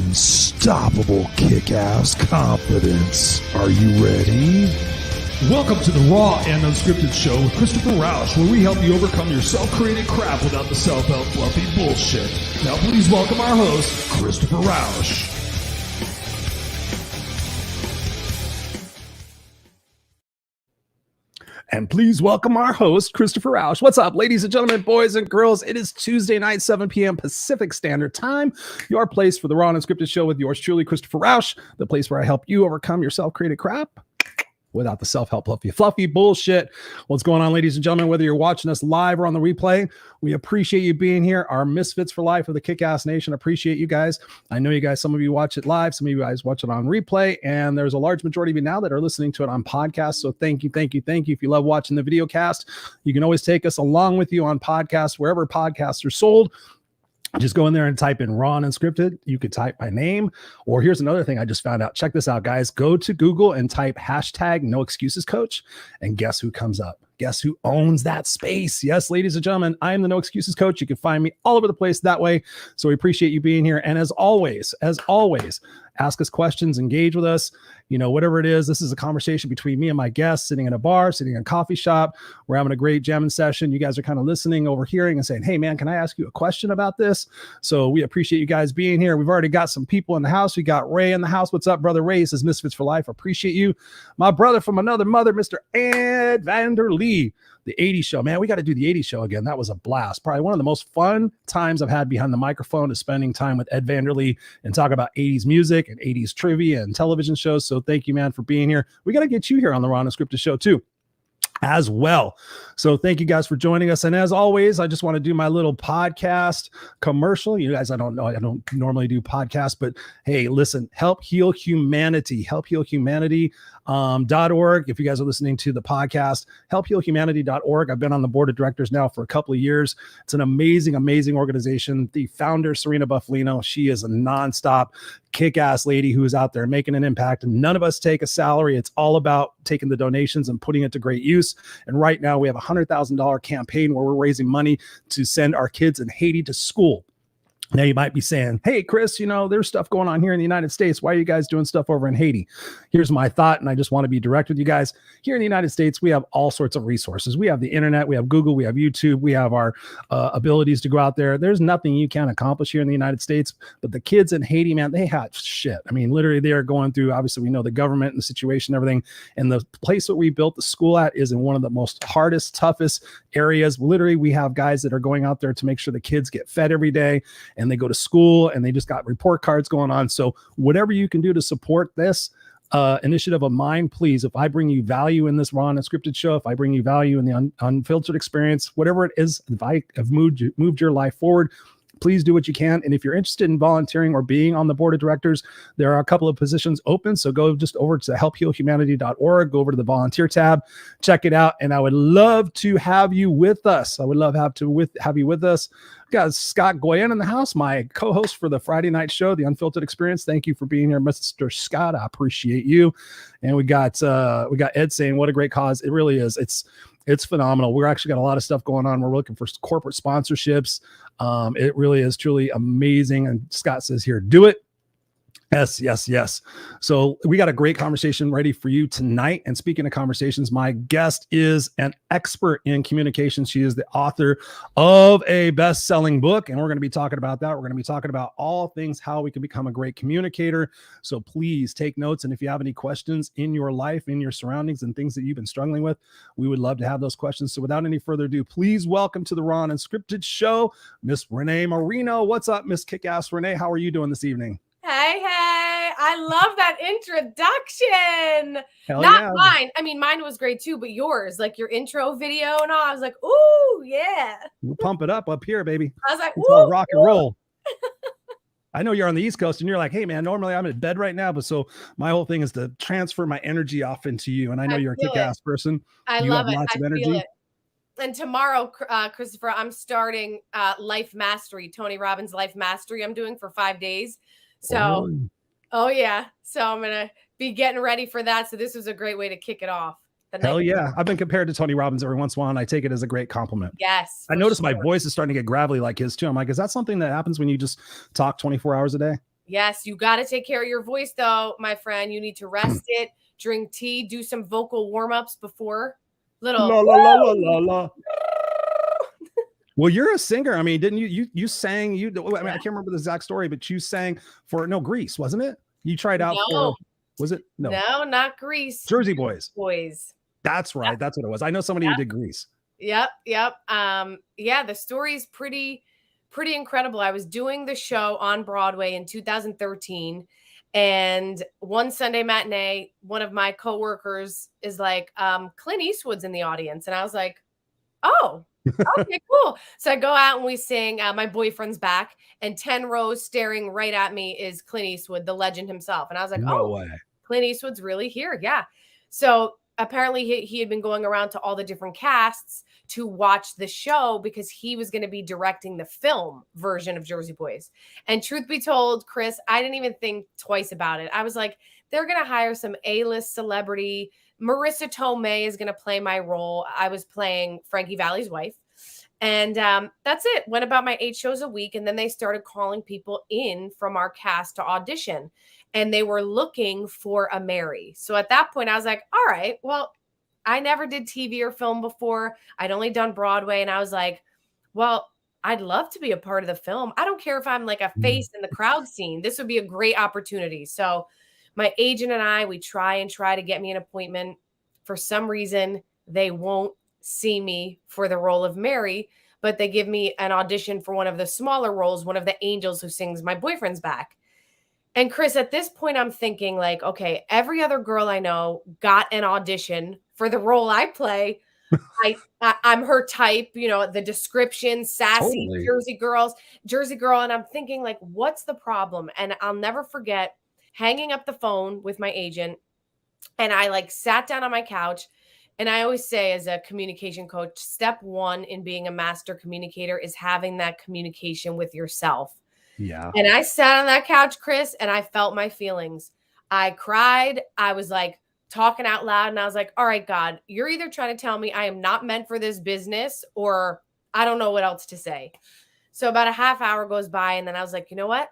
unstoppable kick-ass confidence. Are you ready? Welcome to the Raw and Unscripted Show with Christopher Rausch, where we help you overcome your self-created crap without the self-help fluffy bullshit. Now please welcome our host, Christopher Rausch. And please welcome our host, Christopher Rausch. What's up, ladies and gentlemen, boys and girls? It is Tuesday night, 7 p.m. Pacific Standard Time. Your place for the Raw and Unscripted Show with yours truly, Christopher Rausch, the place where I help you overcome your self-created crap without the self-help fluffy bullshit. What's going on, ladies and gentlemen? Whether you're watching us live or on the replay, we appreciate you being here. Our Misfits for Life of the Kick-Ass Nation appreciate you guys. I know you guys, some of you watch it live, some of you guys watch it on replay, and there's a large majority of you now that are listening to it on podcast. So thank you. If you love watching the video cast, you can always take us along with you on podcasts, wherever podcasts are sold. Just go in there and type in Raw and Unscripted. You could type my name, or here's another thing I just found out. Check this out, guys. Go to Google and type hashtag No Excuses Coach, and guess who comes up? Guess who owns that space? Yes, ladies and gentlemen, I am the No Excuses Coach. You can find me all over the place that way. So we appreciate you being here. And as always, ask us questions, engage with us. You know, whatever it is, this is a conversation between me and my guests, sitting in a bar, sitting in a coffee shop. We're having a great jamming session. You guys are kind of listening, overhearing, and saying, hey, man, can I ask you a question about this? So we appreciate you guys being here. We've already got some people in the house. We got Ray in the house. What's up, brother? Ray says Misfits for Life. Appreciate you. My brother from another mother, Mr. Ed Vanderlee. The 80s show, man, we got to do the 80s show again. That was a blast. Probably one of the most fun times I've had behind the microphone is spending time with Ed Vanderlee and talk about 80s music and 80s trivia and television shows. So thank you, man, for being here. We got to get you here on the Raw and Unscripted Show too, as well. So thank you guys for joining us. And as always, I just want to do my little podcast commercial. You guys, I don't normally do podcasts, but hey, listen, Help Heal Humanity, helphealhumanity.org. If you guys are listening to the podcast, helphealhumanity.org. I've been on the board of directors now for a couple of years. It's an amazing organization. The founder, Serena Buffalino, she is a nonstop kick-ass lady who is out there making an impact. And none of us take a salary. It's all about taking the donations and putting it to great use. And right now we have a $100,000 campaign where we're raising money to send our kids in Haiti to school. Now you might be saying, hey, Chris, you know, there's stuff going on here in the United States. Why are you guys doing stuff over in Haiti? Here's my thought, and I just want to be direct with you guys. Here in the United States, we have all sorts of resources. We have the internet, we have Google, we have YouTube, we have our abilities to go out there. There's nothing you can't accomplish here in the United States. But the kids in Haiti, man, they have shit. I mean, literally, they are going through, obviously, we know the government and the situation and everything. And the place that we built the school at is in one of the most hardest, toughest areas. Literally, we have guys that are going out there to make sure the kids get fed every day, and they go to school, and they just got report cards going on. So whatever you can do to support this initiative of mine, please, if I bring you value in this Raw and Unscripted Show, if I bring you value in the unfiltered experience, whatever it is, if I have moved your life forward, please do what you can. And if you're interested in volunteering or being on the board of directors, there are a couple of positions open. So go just over to helphealhumanity.org, go over to the volunteer tab, check it out. And I would love to have you with us. Have you with us. We got Scott Goyen in the house, my co-host for the Friday night show, The Unfiltered Experience. Thank you for being here, Mr. Scott. I appreciate you. And we got Ed saying, what a great cause. It really is. It's phenomenal. We're actually got a lot of stuff going on. We're looking for corporate sponsorships. It really is truly amazing. And Scott says here, do it. Yes. So we got a great conversation ready for you tonight. And speaking of conversations, my guest is an expert in communication. She is the author of a best-selling book, and we're going to be talking about that. We're going to be talking about all things, how we can become a great communicator. So please take notes. And if you have any questions in your life, in your surroundings, and things that you've been struggling with, we would love to have those questions. So without any further ado, please welcome to the Raw and Unscripted Show, Miss Renée Marino. What's up, Miss Kick-Ass Renée? How are you doing this evening? Hey, I love that introduction. Hell Not yeah. mine. I mean, mine was great too, but yours, like your intro video and all, I was like, ooh, yeah. We'll pump it up here, baby. I was like, it's all rock and roll. I know you're on the East Coast and you're like, hey, man, normally I'm in bed right now. But so my whole thing is to transfer my energy off into you. And I know you're a kick-ass person. I you love have it. Lots of energy. Feel it. And tomorrow, Christopher, I'm starting Life Mastery, Tony Robbins Life Mastery. I'm doing for 5 days. So, oh yeah. So I'm going to be getting ready for that. So this was a great way to kick it off. Hell yeah. I've been compared to Tony Robbins every once in a while, and I take it as a great compliment. Yes. I noticed my voice is starting to get gravelly like his too. I'm like, is that something that happens when you just talk 24 hours a day? Yes, you got to take care of your voice, though, my friend. You need to rest it, drink tea, do some vocal warm-ups before. Little la, la, la, la, la, la. Well, you're a singer. I mean, didn't you sang, I mean, I can't remember the exact story, but you sang for Grease, wasn't it? You tried out for, was it? No, not Grease. Jersey Boys. That's right. Yep. That's what it was. I know somebody who did Grease. Yep. Yeah, the story's pretty incredible. I was doing the show on Broadway in 2013. And one Sunday matinee, one of my coworkers is like, Clint Eastwood's in the audience. And I was like, oh, okay, cool. So I go out and we sing My Boyfriend's Back, and 10 rows staring right at me is Clint Eastwood, the legend himself. And I was like, no way. Clint Eastwood's really here. Yeah. So apparently he had been going around to all the different casts to watch the show because he was going to be directing the film version of Jersey Boys. And truth be told, Chris, I didn't even think twice about it. I was like, they're going to hire some A-list celebrity. Marissa Tomei is going to play my role. I was playing Frankie Valli's wife. And that's it. Went about my 8 shows a week. And then they started calling people in from our cast to audition. And they were looking for a Mary. So at that point, I was like, all right, well, I never did TV or film before. I'd only done Broadway. And I was like, well, I'd love to be a part of the film. I don't care if I'm like a face in the crowd scene. This would be a great opportunity. So my agent and I, we try to get me an appointment. For some reason, they won't see me for the role of Mary, but they give me an audition for one of the smaller roles, one of the angels who sings My Boyfriend's Back. And Chris, at this point, I'm thinking like, okay, every other girl I know got an audition for the role I play. I'm her type, the description, sassy, totally. Jersey girl. And I'm thinking like, what's the problem? And I'll never forget hanging up the phone with my agent. And I like sat down on my couch. And I always say as a communication coach, step 1 in being a master communicator is having that communication with yourself. Yeah. And I sat on that couch, Chris, and I felt my feelings. I cried. I was like talking out loud. And I was like, all right, God, you're either trying to tell me I am not meant for this business, or I don't know what else to say. So about a half hour goes by. And then I was like, you know what?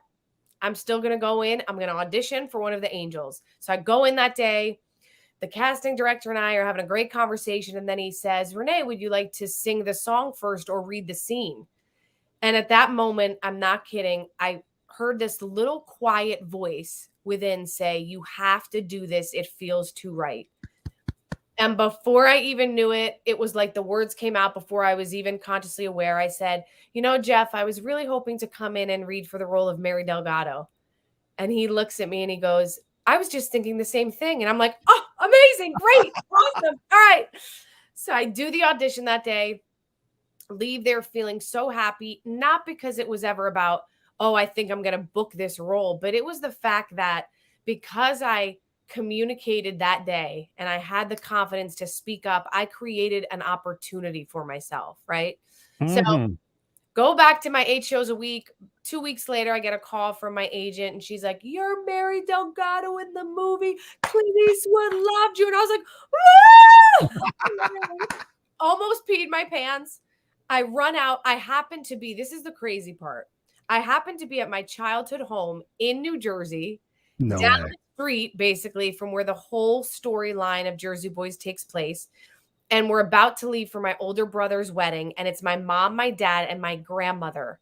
I'm still going to go in. I'm going to audition for one of the angels. So I go in that day. The casting director and I are having a great conversation. And then he says, Renee, would you like to sing the song first or read the scene? And at that moment, I'm not kidding, I heard this little quiet voice within say, you have to do this. It feels too right. And before I even knew it, it was like the words came out before I was even consciously aware. I said, Jeff, I was really hoping to come in and read for the role of Mary Delgado. And he looks at me and he goes, I was just thinking the same thing. And I'm like, oh, amazing. Great. Awesome. All right. So I do the audition that day. Leave there feeling so happy, not because it was ever about, oh, I think I'm going to book this role, but it was the fact that because I communicated that day and I had the confidence to speak up, I created an opportunity for myself, right? So go back to my 8 shows a week. 2 weeks later, I get a call from my agent and she's like, you're Mary Delgado in the movie. Clint Eastwood loved you. And I was like, woo! Almost peed my pants. I run out. This is the crazy part. I happened to be at my childhood home in New Jersey, down the street, basically from where the whole storyline of Jersey Boys takes place. And we're about to leave for my older brother's wedding. And it's my mom, my dad, and my grandmother.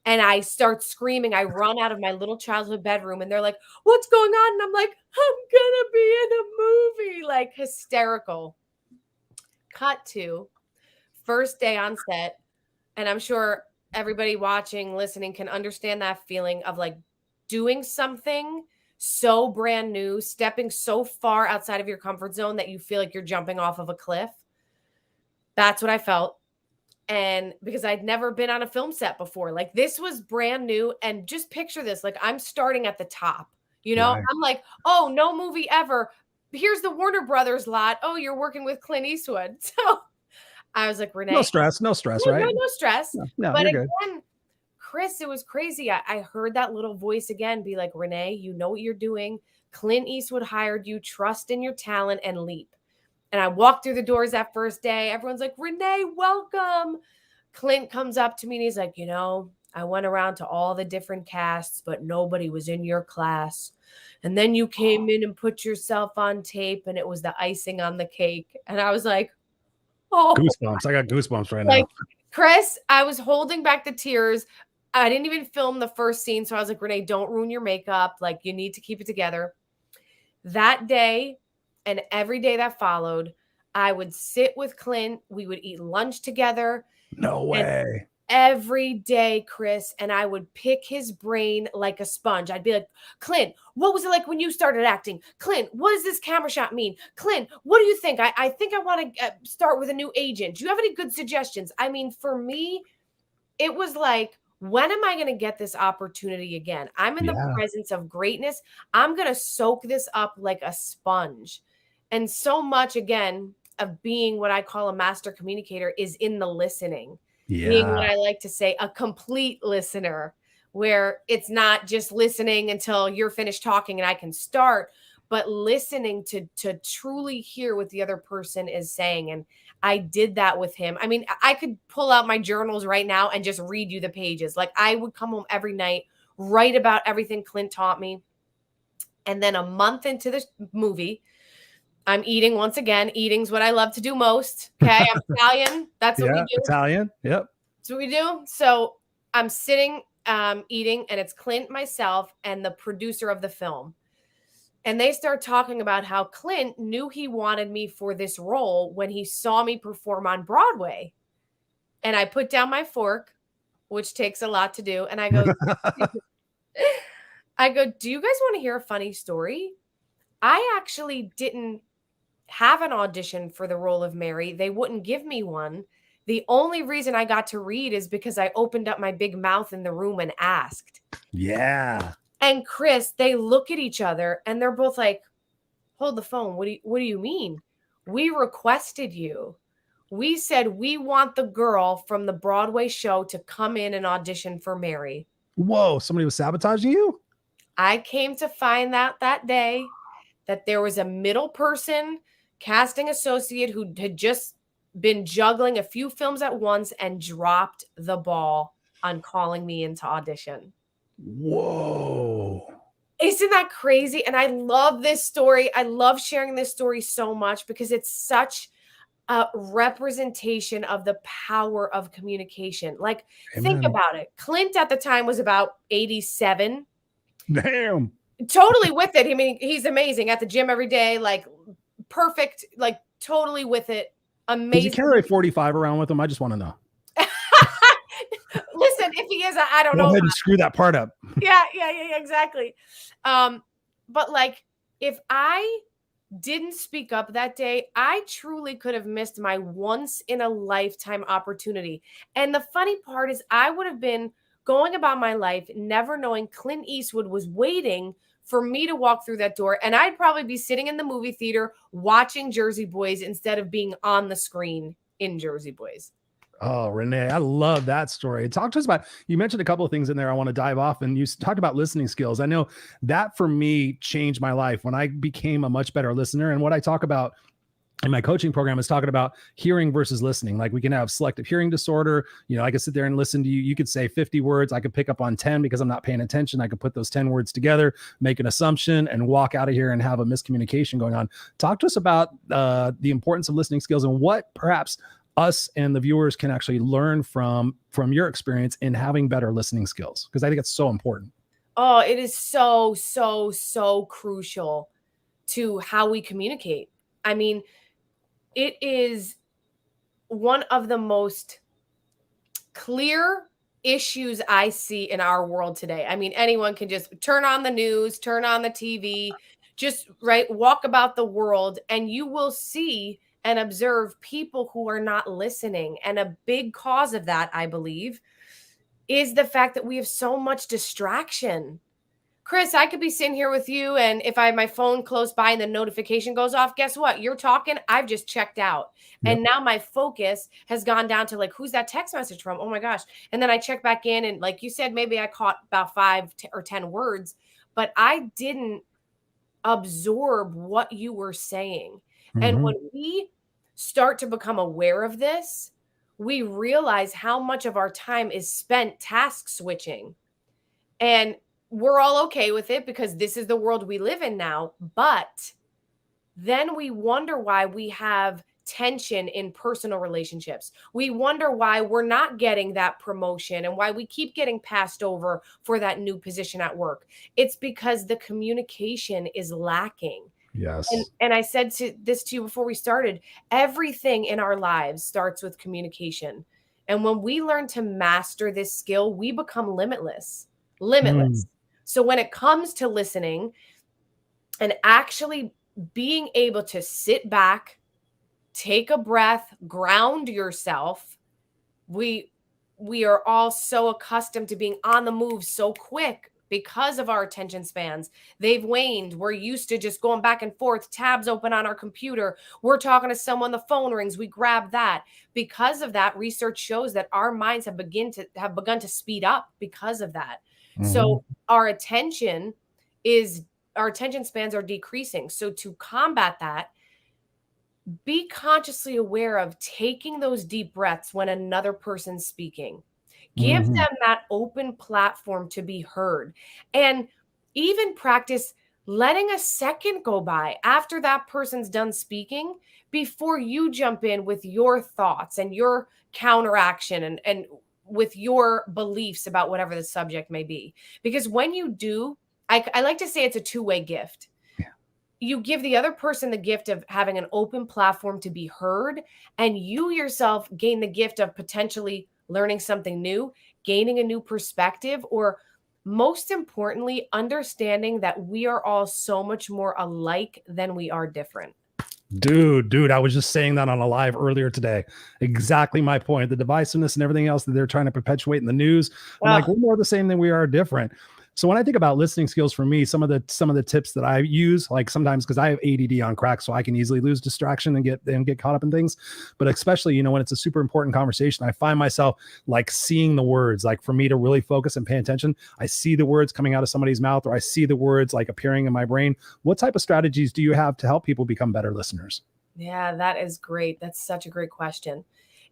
And I start screaming. I run out of my little childhood bedroom and they're like, what's going on? And I'm like, I'm going to be in a movie, like hysterical. Cut to first day on set. And I'm sure everybody watching, listening can understand that feeling of like doing something so brand new, stepping so far outside of your comfort zone that you feel like you're jumping off of a cliff. That's what I felt. And because I'd never been on a film set before, like this was brand new. And just picture this, like I'm starting at the top, right. I'm like, oh, no movie ever. Here's the Warner Brothers lot. Oh, you're working with Clint Eastwood. So I was like, Renee. No stress, right? No stress. No, but you're again, good. Chris, it was crazy. I heard that little voice again be like, Renee, you know what you're doing. Clint Eastwood hired you. Trust in your talent and leap. And I walked through the doors that first day. Everyone's like, Renee, welcome. Clint comes up to me and he's like, I went around to all the different casts, but nobody was in your class. And then you came in and put yourself on tape, and it was the icing on the cake. And I was like, oh, Goosebumps. I got goosebumps right like, now. Chris, I was holding back the tears. I didn't even film the first scene. So I was like, Renee, don't ruin your makeup. Like, you need to keep it together. That day and every day that followed, I would sit with Clint. We would eat lunch together. No way. Every day, Chris, and I would pick his brain like a sponge. I'd be like, Clint, what was it like when you started acting? Clint, what does this camera shot mean? Clint, what do you think? I think I want to start with a new agent. Do you have any good suggestions? I mean, for me, it was like, when am I going to get this opportunity again? I'm in the presence of greatness. I'm going to soak this up like a sponge. And so much, again, of being what I call a master communicator is in the listening. Being what I like to say, a complete listener, where it's not just listening until you're finished talking and I can start, but listening to truly hear what the other person is saying. And I did that with him. I mean, I could pull out my journals right now and just read you the pages. Like, I would come home every night, write about everything Clint taught me. And then a month into the movie, I'm eating once again. Eating's what I love to do most. Okay. I'm Italian. That's what we do. Italian. Yep. That's what we do. So I'm sitting, eating, and it's Clint, myself, and the producer of the film. And they start talking about how Clint knew he wanted me for this role when he saw me perform on Broadway. And I put down my fork, which takes a lot to do. And I go, do you guys want to hear a funny story? I actually didn't have an audition for the role of Mary. They wouldn't give me one. The only reason I got to read is because I opened up my big mouth in the room and asked. Yeah. And Chris, they look at each other and they're both like, hold the phone. What do you mean? We requested you. We said, we want the girl from the Broadway show to come in and audition for Mary. Whoa. Somebody was sabotaging you? I came to find out that day that there was a middle person, casting associate, who had just been juggling a few films at once and dropped the ball on calling me into audition. Whoa. Isn't that crazy? And I love this story. I love sharing this story so much because it's such a representation of the power of communication. Like, think about it. Clint at the time was about 87. Damn. Totally with it. I mean, he's amazing at the gym every day, like perfect, like totally with it. Amazing. Does he carry a 45 around with him? I just want to know. Listen, if he is, I don't know. Go ahead and screw that part up. Yeah, exactly. But like, if I didn't speak up that day, I truly could have missed my once in a lifetime opportunity. And the funny part is, I would have been going about my life, never knowing Clint Eastwood was waiting for me to walk through that door. And I'd probably be sitting in the movie theater watching Jersey Boys instead of being on the screen in Jersey Boys. Oh, Renee, I love that story. Talk to us about, you mentioned a couple of things in there I want to dive off, and you talked about listening skills. I know that for me changed my life when I became a much better listener. And what I talk about in my coaching program is talking about hearing versus listening. Like, we can have selective hearing disorder. You know, I could sit there and listen to you. You could say 50 words. I could pick up on 10 because I'm not paying attention. I could put those 10 words together, make an assumption, and walk out of here and have a miscommunication going on. Talk to us about the importance of listening skills and what perhaps us and the viewers can actually learn from your experience in having better listening skills, because I think it's so important. Oh, it is so, so, so crucial to how we communicate. I mean, it is one of the most clear issues I see in our world today. I mean, anyone can just turn on the news, turn on the TV, just walk about the world, and you will see and observe people who are not listening. And a big cause of that, I believe, is the fact that we have so much distraction. Chris, I could be sitting here with you, and if I have my phone close by and the notification goes off, guess what? You're talking, I've just checked out. Yep. And now my focus has gone down to like, who's that text message from? Oh my gosh. And then I check back in, and like you said, maybe I caught about 5 or 10 words, but I didn't absorb what you were saying. Mm-hmm. And when we start to become aware of this, we realize how much of our time is spent task switching. And we're all okay with it because this is the world we live in now. But then we wonder why we have tension in personal relationships. We wonder why we're not getting that promotion and why we keep getting passed over for that new position at work. It's because the communication is lacking. Yes. And I said this to you before we started, everything in our lives starts with communication. And when we learn to master this skill, we become limitless. So when it comes to listening and actually being able to sit back, take a breath, ground yourself, we are all so accustomed to being on the move so quick because of our attention spans. They've waned. We're used to just going back and forth, tabs open on our computer. We're talking to someone, the phone rings, we grab that. Because of that, research shows that our minds have begun to speed up because of that. So our attention spans are decreasing. So to combat that, be consciously aware of taking those deep breaths when another person's speaking. Give them that open platform to be heard. And even practice letting a second go by after that person's done speaking before you jump in with your thoughts and your counteraction and with your beliefs about whatever the subject may be. Because when you do, I like to say it's a two-way gift. Yeah. You give the other person the gift of having an open platform to be heard, and you yourself gain the gift of potentially learning something new, gaining a new perspective, or most importantly, understanding that we are all so much more alike than we are different. Dude, I was just saying that on a live earlier today. Exactly my point. The divisiveness and everything else that they're trying to perpetuate in the news. I'm like, we're more the same than we are different. So when I think about listening skills for me, some of the tips that I use, like sometimes because I have ADD on crack, so I can easily lose distraction and get caught up in things. But especially, when it's a super important conversation, I find myself like seeing the words. Like for me to really focus and pay attention, I see the words coming out of somebody's mouth, or I see the words like appearing in my brain. What type of strategies do you have to help people become better listeners? Yeah, that is great. That's such a great question.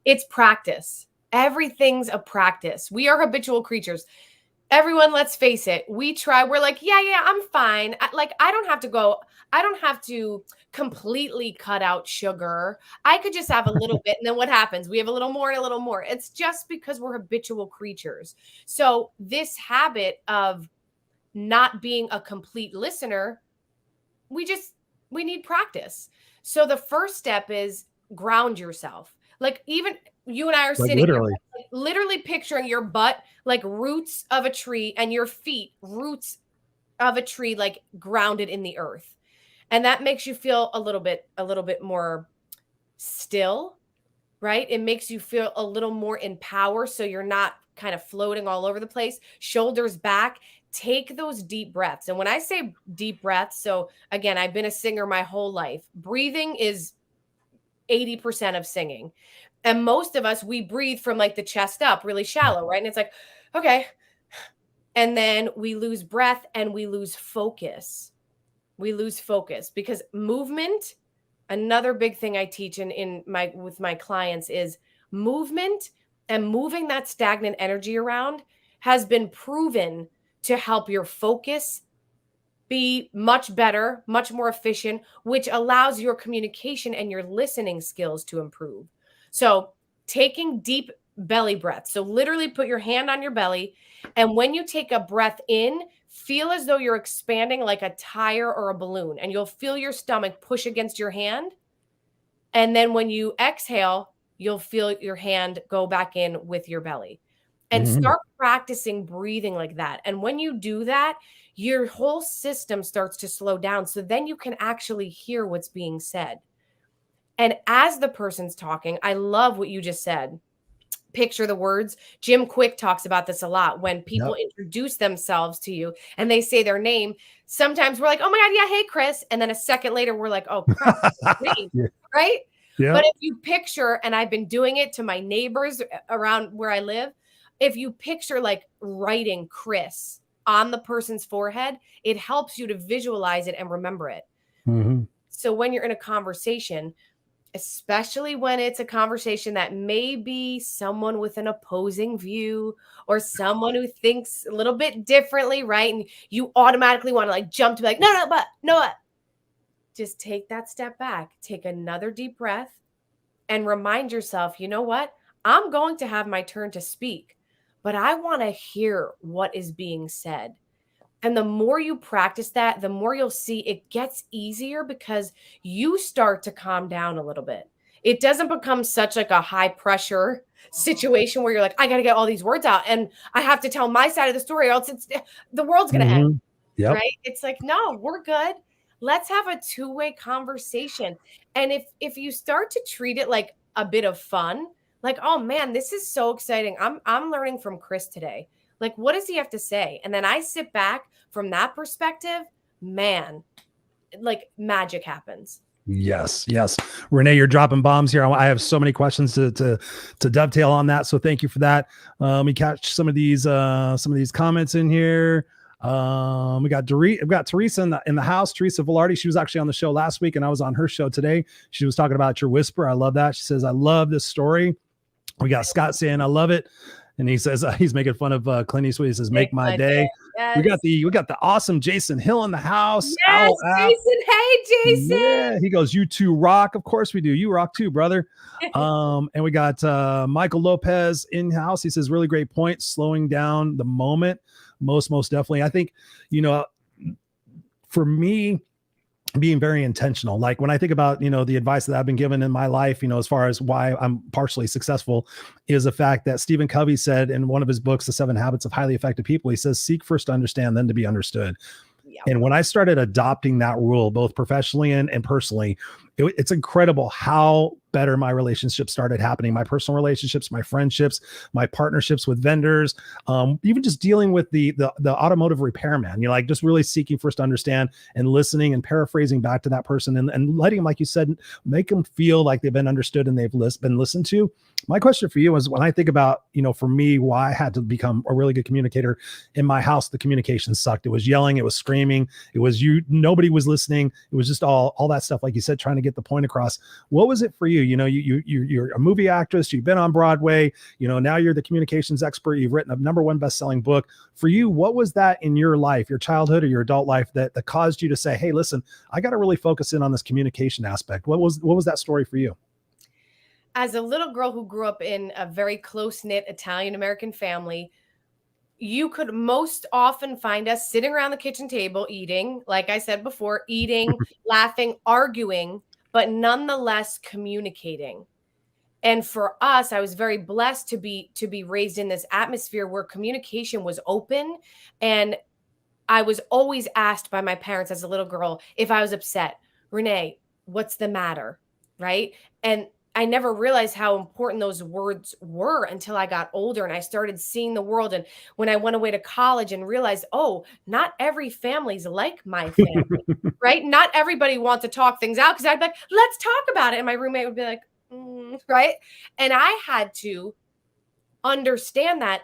It's practice. Everything's a practice. We are habitual creatures. Everyone, let's face it. We're like, yeah, I'm fine. I don't have to completely cut out sugar. I could just have a little bit. And then what happens? We have a little more and a little more. It's just because we're habitual creatures. So this habit of not being a complete listener, we need practice. So the first step is ground yourself. Like even you and I are sitting literally picturing your butt like roots of a tree and your feet roots of a tree, like grounded in the earth. And that makes you feel a little bit more still, right? It makes you feel a little more in power. So you're not kind of floating all over the place, shoulders back. Take those deep breaths. And when I say deep breaths, so again, I've been a singer my whole life. Breathing is 80% of singing. And most of us, we breathe from like the chest up really shallow, right? And it's like, okay. And then we lose breath and we lose focus. We lose focus because movement, another big thing I teach with my clients is movement, and moving that stagnant energy around has been proven to help your focus be much better, much more efficient, which allows your communication and your listening skills to improve. So taking deep belly breaths. So literally put your hand on your belly. And when you take a breath in, feel as though you're expanding like a tire or a balloon, and you'll feel your stomach push against your hand. And then when you exhale, you'll feel your hand go back in with your belly. And start practicing breathing like that. And when you do that, your whole system starts to slow down. So then you can actually hear what's being said. And as the person's talking, I love what you just said. Picture the words. Jim Quick talks about this a lot. When people introduce themselves to you and they say their name, sometimes we're like, oh my God, yeah, hey, Chris. And then a second later, we're like, oh, crap, name, right? Yeah. But if you picture, and I've been doing it to my neighbors around where I live, if you picture like writing Chris on the person's forehead, it helps you to visualize it and remember it. So when you're in a conversation, especially when it's a conversation that may be someone with an opposing view or someone who thinks a little bit differently, right? And you automatically want to like jump to be like, no. Just take that step back, take another deep breath, and remind yourself, you know what? I'm going to have my turn to speak, but I want to hear what is being said. And the more you practice that, the more you'll see it gets easier because you start to calm down a little bit. It doesn't become such like a high pressure situation where you're like, I got to get all these words out and I have to tell my side of the story or else the world's going to end. Yep. Right? It's like, no, we're good. Let's have a two-way conversation. And if you start to treat it like a bit of fun, like, oh man, this is so exciting. I'm learning from Chris today. Like, what does he have to say? And then I sit back from that perspective, man, like magic happens. Yes. Renee, you're dropping bombs here. I have so many questions to dovetail on that. So thank you for that. We catch some of these comments in here. We got Teresa in the house. Teresa Velarde. She was actually on the show last week, and I was on her show today. She was talking about your whisper. I love that. She says, I love this story. We got Scott saying, I love it. And he says he's making fun of Clint Eastwood. He says, "Make my day." Yes. We got the awesome Jason Hill in the house. Yes, Jason. Hey, Jason. Yeah, he goes, "You two rock." Of course we do. You rock too, brother. And we got Michael Lopez in house. He says, "Really great point. Slowing down the moment, most definitely." I think, for me, being very intentional. Like when I think about, the advice that I've been given in my life, as far as why I'm partially successful, is the fact that Stephen Covey said in one of his books, The 7 Habits of Highly Effective People, he says, seek first to understand, then to be understood. Yep. And when I started adopting that rule, both professionally and personally, it's incredible how better my relationships started happening. My personal relationships, my friendships, my partnerships with vendors, even just dealing with the automotive repairman, like just really seeking first to understand and listening and paraphrasing back to that person and letting them, like you said, make them feel like they've been understood and they've been listened to. My question for you is, when I think about, for me, why I had to become a really good communicator in my house, the communication sucked. It was yelling, it was screaming, it was nobody was listening. It was just all that stuff, like you said, trying to get the point across. What was it for you? You're a movie actress, you've been on Broadway, now you're the communications expert, you've written a #1 best-selling book. For you, what was that in your life, your childhood or your adult life that caused you to say, hey, listen, I got to really focus in on this communication aspect? What was that story for you? As a little girl who grew up in a very close-knit Italian-American family, you could most often find us sitting around the kitchen table eating, like I said before, eating, laughing, arguing, but nonetheless communicating. And for us, I was very blessed to be raised in this atmosphere where communication was open. And I was always asked by my parents as a little girl if I was upset. Renee, what's the matter? Right? And I never realized how important those words were until I got older and I started seeing the world. And when I went away to college and realized, oh, not every family's like my family, right? Not everybody wants to talk things out, because I'd be like, let's talk about it. And my roommate would be like, right? And I had to understand that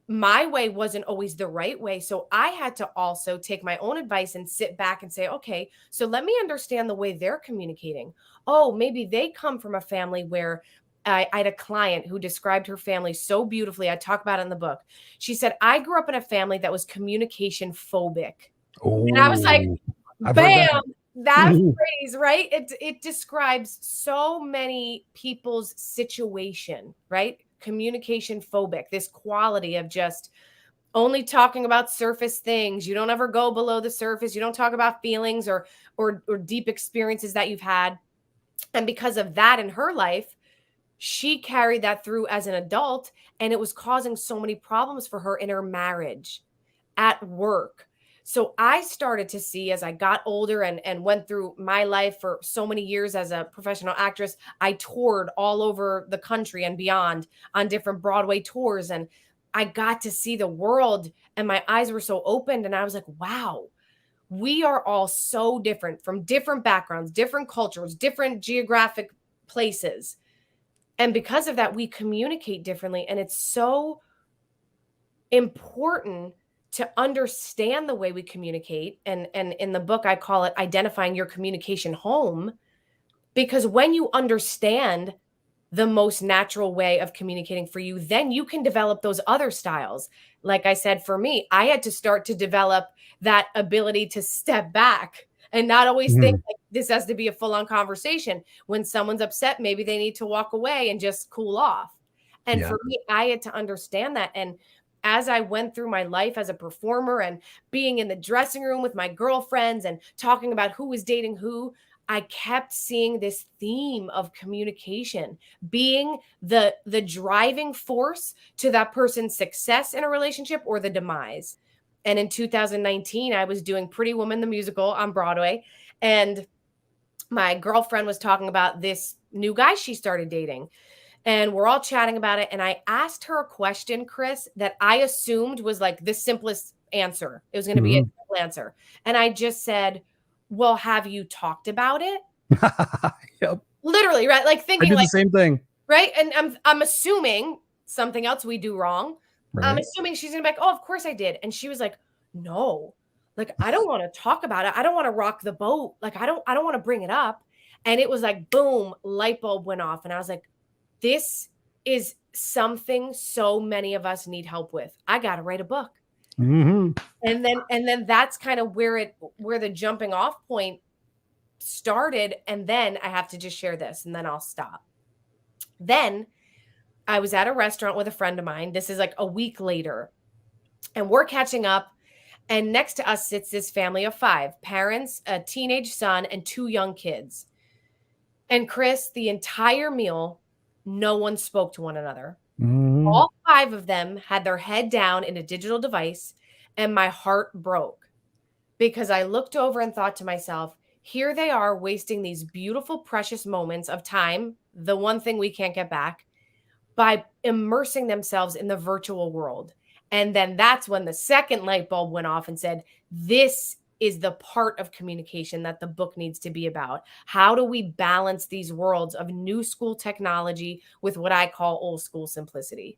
my way wasn't always the right way. So I had to also take my own advice and sit back and say, okay, so let me understand the way they're communicating. Oh, maybe they come from a family where I had a client who described her family so beautifully. I talk about it in the book. She said, I grew up in a family that was communication phobic. Oh, and I was like, bam, that phrase, right? It describes so many people's situation, right? Communication phobic, this quality of just only talking about surface things. You don't ever go below the surface. You don't talk about feelings or deep experiences that you've had. And because of that in her life, she carried that through as an adult, and it was causing so many problems for her in her marriage, at work. So I started to see, as I got older and went through my life for so many years as a professional actress, I toured all over the country and beyond on different Broadway tours. And I got to see the world and my eyes were so opened. And I was like, wow, we are all so different, from different backgrounds, different cultures, different geographic places. And because of that, we communicate differently. And it's so important to understand the way we communicate. And in the book, I call it identifying your communication home. Because when you understand the most natural way of communicating for you, then you can develop those other styles. Like I said, for me, I had to start to develop that ability to step back and not always think like this has to be a full-on conversation. When someone's upset, maybe they need to walk away and just cool off. And for me, I had to understand that. And as I went through my life as a performer and being in the dressing room with my girlfriends and talking about who was dating who, I kept seeing this theme of communication being the driving force to that person's success in a relationship or the demise. And in 2019, I was doing Pretty Woman, the musical on Broadway. And my girlfriend was talking about this new guy she started dating. And we're all chatting about it. And I asked her a question, Chris, that I assumed was like the simplest answer. It was going to be a simple answer. And I just said, well, have you talked about it? Yep. Literally, right? Like thinking I did like the same thing. Right. And I'm assuming something else we do wrong. Right. I'm assuming she's gonna be like, oh, of course I did. And she was like, no, like I don't want to talk about it. I don't want to rock the boat. Like I don't want to bring it up. And it was like, boom, light bulb went off. And I was like, this is something so many of us need help with. I gotta write a book. And then that's kind of where the jumping off point started. And then I have to just share this and then I'll stop. Then I was at a restaurant with a friend of mine. This is like a week later and we're catching up. And next to us sits this family of 5 parents, a teenage son, and 2 young kids. And Chris, the entire meal, no one spoke to one another. All 5 of them had their head down in a digital device, and my heart broke because I looked over and thought to myself, here they are wasting these beautiful, precious moments of time, the one thing we can't get back, by immersing themselves in the virtual world. And then that's when the second light bulb went off and said, this is the part of communication that the book needs to be about. How do we balance these worlds of new school technology with what I call old school simplicity?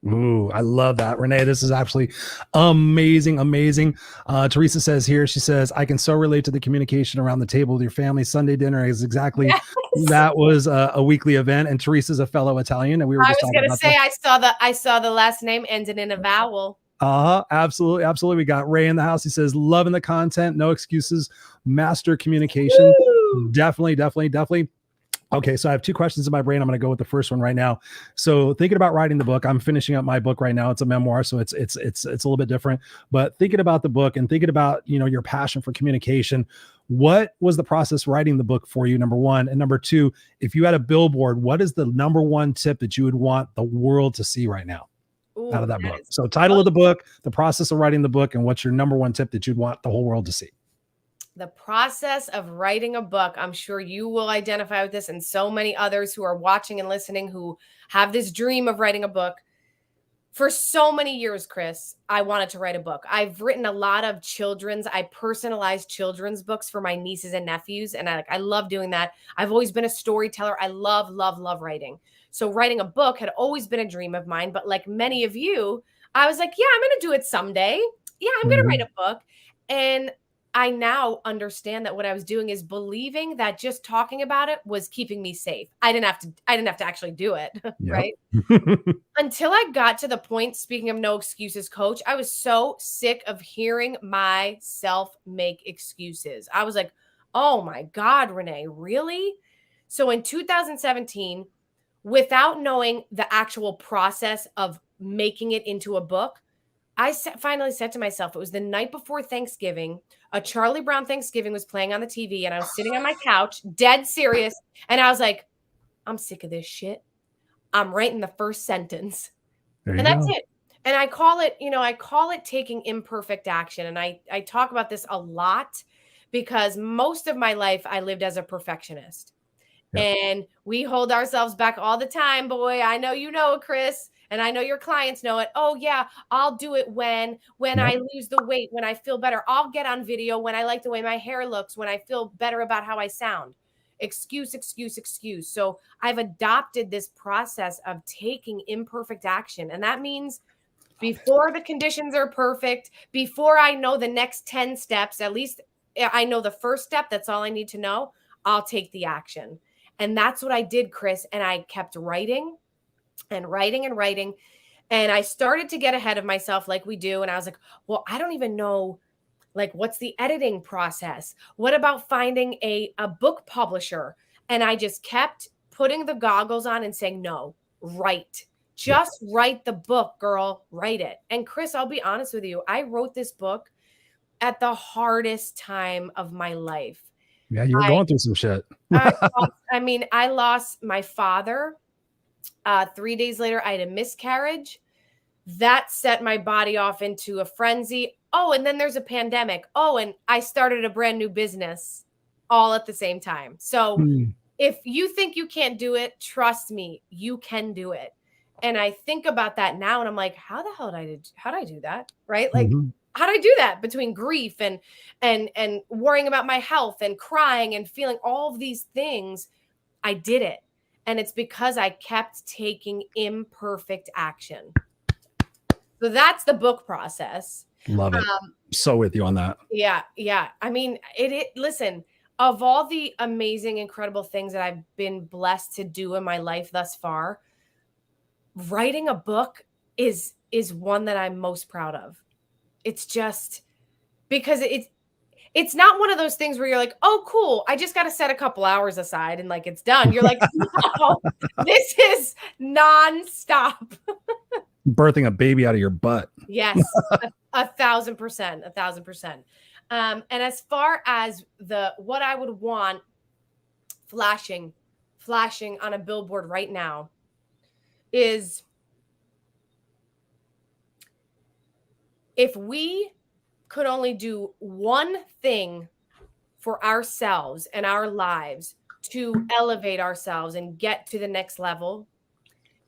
Ooh, I love that, Renee. This is absolutely amazing, amazing. Teresa says here, she says, I can so relate to the communication around the table with your family. Sunday dinner is exactly that was a weekly event. And Teresa's a fellow Italian, and we were just I was going to say, I saw the last name ended in a vowel. Absolutely, absolutely. We got Ray in the house. He says, loving the content, no excuses, master communication. Woo! Definitely. Okay, so I have 2 questions in my brain. I'm going to go with the first one right now. So thinking about writing the book, I'm finishing up my book right now. It's a memoir, so it's a little bit different. But thinking about the book and thinking about, your passion for communication, what was the process writing the book for you, number 1? And number 2, if you had a billboard, what is the number 1 tip that you would want the world to see right now out of that book? So title of the book, the process of writing the book, and what's your number 1 tip that you'd want the whole world to see? The process of writing a book, I'm sure you will identify with this and so many others who are watching and listening who have this dream of writing a book. For so many years, Chris, I wanted to write a book. I've written a lot of I personalized children's books for my nieces and nephews. And I love doing that. I've always been a storyteller. I love writing. So writing a book had always been a dream of mine. But like many of you, I was like, yeah, I'm going to do it someday. Yeah, I'm going to write a book. And I now understand that what I was doing is believing that just talking about it was keeping me safe. I didn't have to actually do it, right? Until I got to the point, speaking of no excuses, coach, I was so sick of hearing myself make excuses. I was like, oh my God, Renee, really? So in 2017, without knowing the actual process of making it into a book, I finally said to myself, it was the night before Thanksgiving, a Charlie Brown Thanksgiving was playing on the TV, and I was sitting on my couch, dead serious, and I was like, I'm sick of this shit. I'm writing the first sentence. And that's it. And I call it taking imperfect action. And I talk about this a lot because most of my life I lived as a perfectionist. And we hold ourselves back all the time, boy. I know you know it, Chris. And I know your clients know it. Oh yeah, I'll do it when I lose the weight, when I feel better. I'll get on video when I like the way my hair looks, when I feel better about how I sound. Excuse. So I've adopted this process of taking imperfect action. And that means before the conditions are perfect, before I know the next 10 steps, at least I know the first step, that's all I need to know, I'll take the action. And that's what I did, Chris. And I kept writing and writing and writing. And I started to get ahead of myself like we do. And I was like, well, I don't even know, like, what's the editing process? What about finding a book publisher? And I just kept putting the goggles on and saying, no, write. Just write the book, girl, write it. And Chris, I'll be honest with you. I wrote this book at the hardest time of my life. Yeah, you were going through some shit. I lost my father. 3 days later, I had a miscarriage. That set my body off into a frenzy. Oh, and then there's a pandemic. Oh, and I started a brand new business all at the same time. So if you think you can't do it, trust me, you can do it. And I think about that now and I'm like, how the hell did I do that? Right? Like, how did I do that between grief and worrying about my health and crying and feeling all of these things? I did it. And it's because I kept taking imperfect action. So that's the book process. Love it. So with you on that. Yeah. Yeah. I mean, listen, of all the amazing, incredible things that I've been blessed to do in my life thus far, writing a book is one that I'm most proud of. It's just because it's not one of those things where you're like, oh, cool, I just got to set a couple hours aside and like it's done. You're like, no, this is nonstop. Birthing a baby out of your butt. Yes, 1,000%, 1,000%. And as far as what I would want flashing on a billboard right now is, if we could only do one thing for ourselves and our lives to elevate ourselves and get to the next level,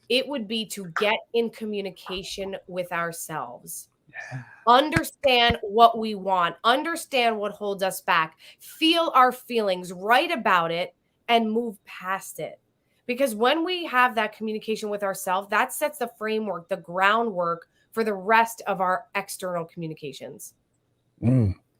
it would be to get in communication with ourselves. Yeah. Understand what we want, understand what holds us back, feel our feelings, write about it, and move past it. Because when we have that communication with ourselves, that sets the framework, the groundwork for the rest of our external communications.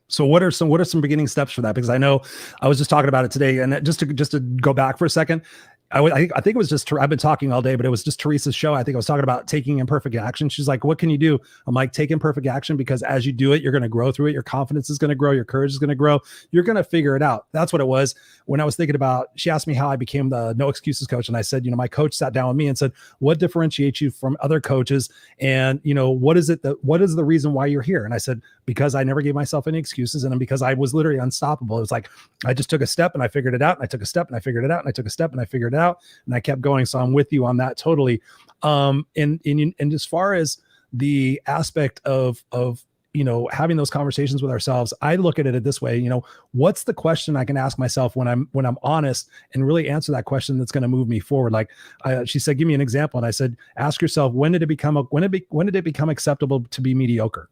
So what are some beginning steps for that? Because I know I was just talking about it today, and just to go back for a second, I think it was just, I've been talking all day, but it was just Teresa's show. I think I was talking about taking imperfect action. She's like, what can you do? I'm like, take imperfect action, because as you do it, you're going to grow through it. Your confidence is going to grow. Your courage is going to grow. You're going to figure it out. That's what it was. When I was thinking about, she asked me how I became the no excuses coach. And I said, my coach sat down with me and said, what differentiates you from other coaches? And, what is the reason why you're here? And I said, because I never gave myself any excuses. And because I was literally unstoppable. It was like, I just took a step and I figured it out. And I took a step and I figured it out. And I took a step and I figured it out. And I kept going. So I'm with you on that totally. And as far as the aspect of having those conversations with ourselves, I look at it this way, what's the question I can ask myself when I'm honest and really answer that question that's going to move me forward? Like she said, give me an example. And I said, ask yourself, when did it become acceptable to be mediocre?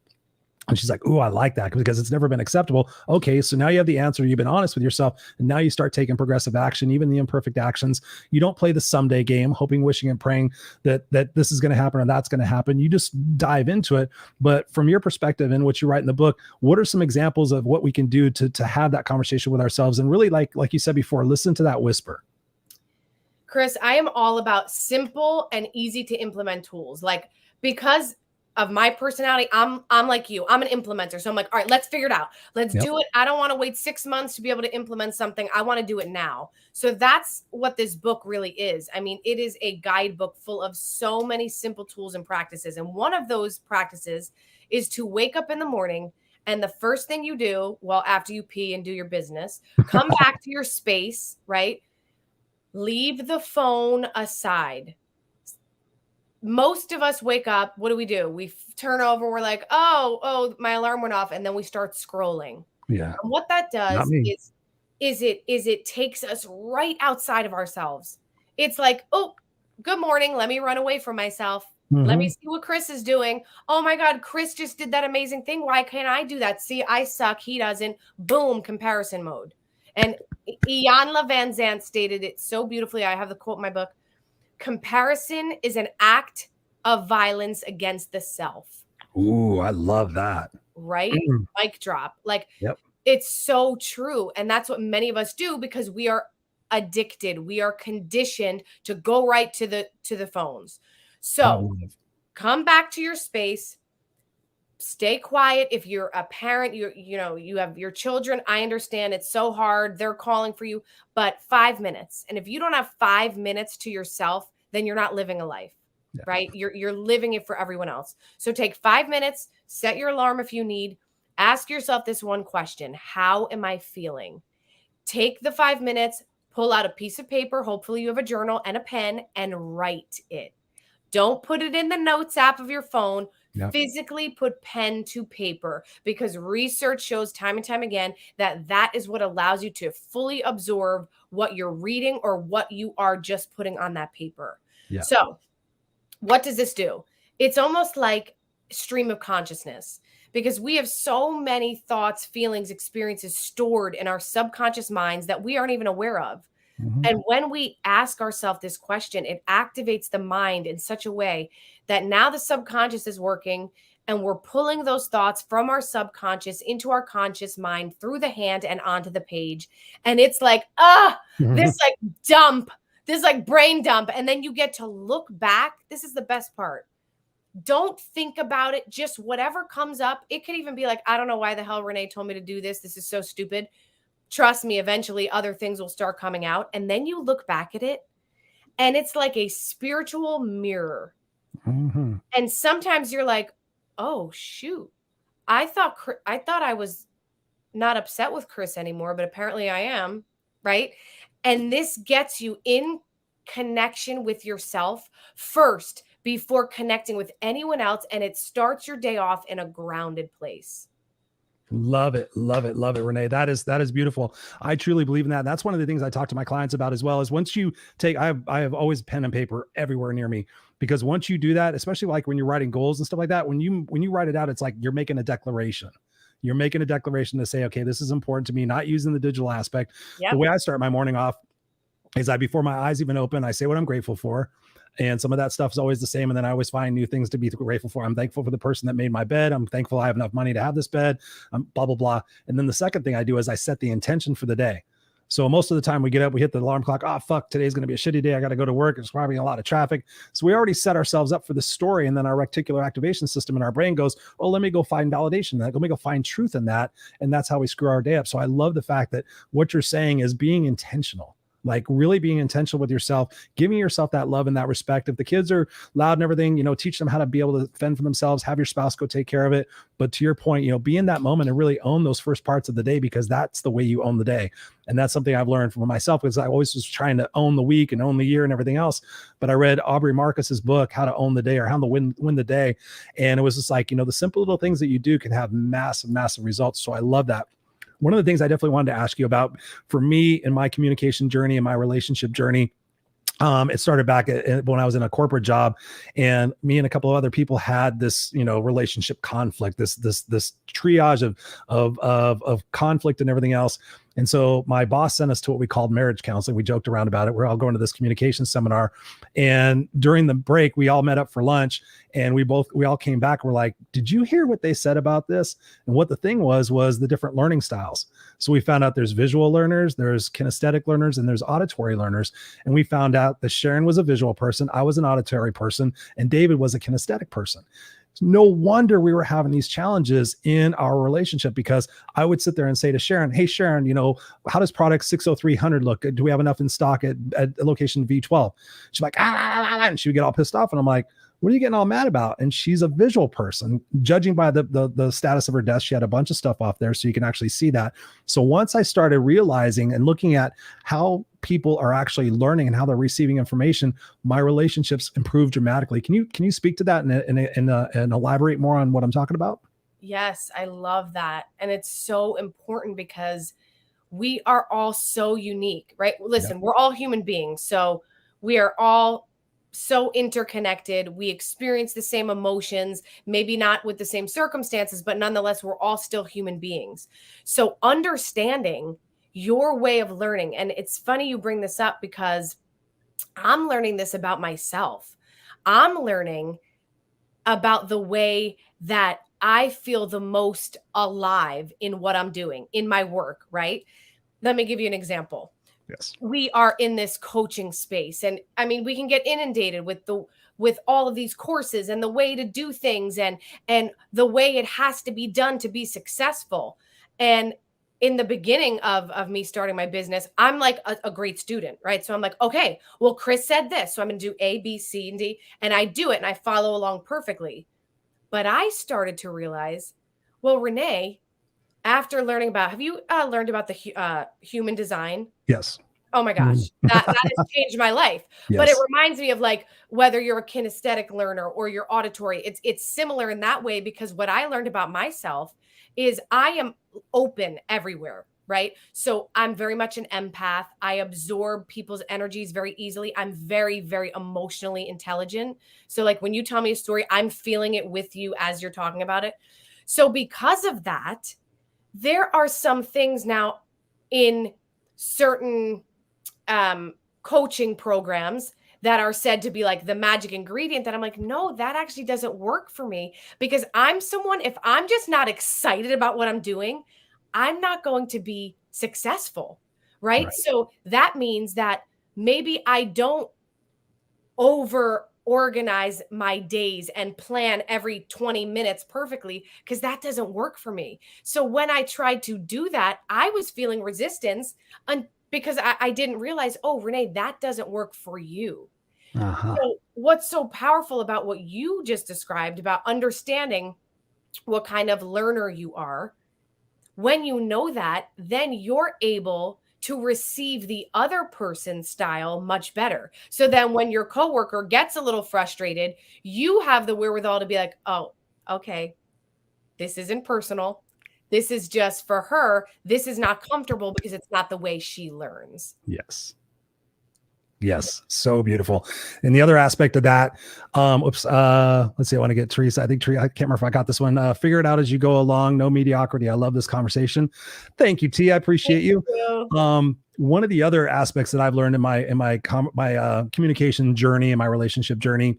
And she's like, oh, I like that, because it's never been acceptable. Okay, so now you have the answer. You've been honest with yourself, and now you start taking progressive action, even the imperfect actions. You don't play the someday game, hoping, wishing, and praying that this is going to happen or that's going to happen. You just dive into it. But from your perspective and what you write in the book, what are some examples of what we can do to have that conversation with ourselves and really, like you said before, listen to that whisper? Chris, I am all about simple and easy to implement tools. Like, because of my personality, I'm like you. I'm an implementer. So I'm like, all right, let's figure it out. Let's do it. I don't want to wait 6 months to be able to implement something. I want to do it now. So that's what this book really is. I mean, it is a guidebook full of so many simple tools and practices. And one of those practices is to wake up in the morning, and the first thing you do, well, after you pee and do your business, come back to your space, right? Leave the phone aside. Most of us wake up. What do? We turn over. We're like, oh, my alarm went off. And then we start scrolling. Yeah. And what that does is it takes us right outside of ourselves. It's like, oh, good morning. Let me run away from myself. Mm-hmm. Let me see what Chris is doing. Oh my God, Chris just did that amazing thing. Why can't I do that? See, I suck. He doesn't. Boom, comparison mode. And Iyanla Vanzant stated it so beautifully. I have the quote in my book. Comparison is an act of violence against the self. Ooh, I love that. Right? Mic drop. Like, It's so true. And that's what many of us do, because we are addicted. We are conditioned to go right to the phones. So come back to your space. Stay quiet. If you're a parent, you have your children. I understand it's so hard. They're calling for you, but 5 minutes. And if you don't have 5 minutes to yourself, then you're not living a life, right? You're living it for everyone else. So take 5 minutes, set your alarm if you need. Ask yourself this one question: how am I feeling? Take the 5 minutes, pull out a piece of paper. Hopefully you have a journal and a pen, and write it. Don't put it in the notes app of your phone. Yep. Physically put pen to paper, because research shows time and time again that is what allows you to fully absorb what you're reading or what you are just putting on that paper. Yeah. So what does this do? It's almost like stream of consciousness, because we have so many thoughts, feelings, experiences stored in our subconscious minds that we aren't even aware of. Mm-hmm. And when we ask ourselves this question, it activates the mind in such a way that now the subconscious is working, and we're pulling those thoughts from our subconscious into our conscious mind through the hand and onto the page. And it's like, this like dump, this like brain dump. And then you get to look back. This is the best part. Don't think about it. Just whatever comes up. It could even be like, I don't know why the hell Renee told me to do this. This is so stupid. Trust me, eventually other things will start coming out. And then you look back at it, and it's like a spiritual mirror. Mm-hmm. And sometimes you're like, oh, shoot. I thought I was not upset with Chris anymore, but apparently I am, right? And this gets you in connection with yourself first before connecting with anyone else. And it starts your day off in a grounded place. Love it. Love it. Love it, Renee. That is beautiful. I truly believe in that. That's one of the things I talk to my clients about as well, is once you take, I have always pen and paper everywhere near me, because once you do that, especially like when you're writing goals and stuff like that, when you write it out, it's like you're making a declaration. You're making a declaration to say, okay, this is important to me, not using the digital aspect. Yep. The way I start my morning off is before my eyes even open, I say what I'm grateful for. And some of that stuff is always the same. And then I always find new things to be grateful for. I'm thankful for the person that made my bed. I'm thankful I have enough money to have this bed, blah, blah, blah. And then the second thing I do is I set the intention for the day. So most of the time we get up, we hit the alarm clock. Oh, fuck, today's going to be a shitty day. I got to go to work. There's probably a lot of traffic. So we already set ourselves up for the story. And then our reticular activation system in our brain goes, oh, let me go find validation in that. Let me go find truth in that. And that's how we screw our day up. So I love the fact that what you're saying is being intentional. Like really being intentional with yourself, giving yourself that love and that respect. If the kids are loud and everything, teach them how to be able to fend for themselves, have your spouse go take care of it. But to your point, be in that moment and really own those first parts of the day, because that's the way you own the day. And that's something I've learned from myself, because I always was trying to own the week and own the year and everything else. But I read Aubrey Marcus's book, How to Own the Day, or How to Win the Day. And it was just like, the simple little things that you do can have massive, massive results. So I love that. One of the things I definitely wanted to ask you about, for me in my communication journey and my relationship journey, it started back when I was in a corporate job, and me and a couple of other people had this, relationship conflict, this triage of conflict and everything else. And so my boss sent us to what we called marriage counseling. We joked around about it. We're all going to this communication seminar. And during the break, we all met up for lunch, and we all came back. We're like, did you hear what they said about this? And what the thing was the different learning styles. So we found out there's visual learners, there's kinesthetic learners, and there's auditory learners. And we found out that Sharon was a visual person, I was an auditory person, and David was a kinesthetic person. No wonder we were having these challenges in our relationship, because I would sit there and say to Sharon, hey, Sharon, how does product 60300 look? Do we have enough in stock at location V12? She's like, and she would get all pissed off. And I'm like, what are you getting all mad about? And she's a visual person. Judging by the status of her desk, she had a bunch of stuff off there, so you can actually see that. So once I started realizing and looking at how people are actually learning and how they're receiving information, my relationships improved dramatically. Can you speak to that and elaborate more on what I'm talking about? Yes, I love that. And it's so important, because we are all so unique, right? Listen, We're all human beings. So we are all so interconnected. We experience the same emotions, maybe not with the same circumstances, but nonetheless, we're all still human beings. So understanding your way of learning. And it's funny you bring this up, because I'm learning this about myself. I'm learning about the way that I feel the most alive in what I'm doing in my work, right? Let me give you an example. Yes. we are in this coaching space. And I mean, we can get inundated with all of these courses and the way to do things and the way it has to be done to be successful. And in the beginning of me starting my business, I'm like a great student, right? So I'm like, okay, well, Chris said this, so I'm going to do A, B, C, and D, and I do it and I follow along perfectly. But I started to realize, well, Renee, after learning about, have you learned about the human design? Yes. Oh my gosh, that has changed my life. Yes. But it reminds me of like whether you're a kinesthetic learner or you're auditory, it's similar in that way, because what I learned about myself is I am open everywhere, right? So I'm very much an empath. I absorb people's energies very easily. I'm very, very emotionally intelligent. So like when you tell me a story, I'm feeling it with you as you're talking about it. So because of that, there are some things now in certain coaching programs that are said to be like the magic ingredient that I'm like, no, that actually doesn't work for me, because I'm someone, if I'm just not excited about what I'm doing, I'm not going to be successful. Right. So that means that maybe I don't over organize my days and plan every 20 minutes perfectly, because that doesn't work for me. So when I tried to do that, I was feeling resistance because I didn't realize, oh, Renee, that doesn't work for you. So what's so powerful about what you just described about understanding what kind of learner you are, when you know that, then you're able to receive the other person's style much better. So then when your coworker gets a little frustrated, you have the wherewithal to be like, oh, okay, this isn't personal. This is just for her. This is not comfortable because it's not the way she learns. Yes. Yes. So beautiful. And the other aspect of that, let's see, I want to get Teresa. I can't remember if I got this one. Figure it out as you go along. No mediocrity. I love this conversation. Thank you, T. I appreciate you. One of the other aspects that I've learned in my communication journey and my relationship journey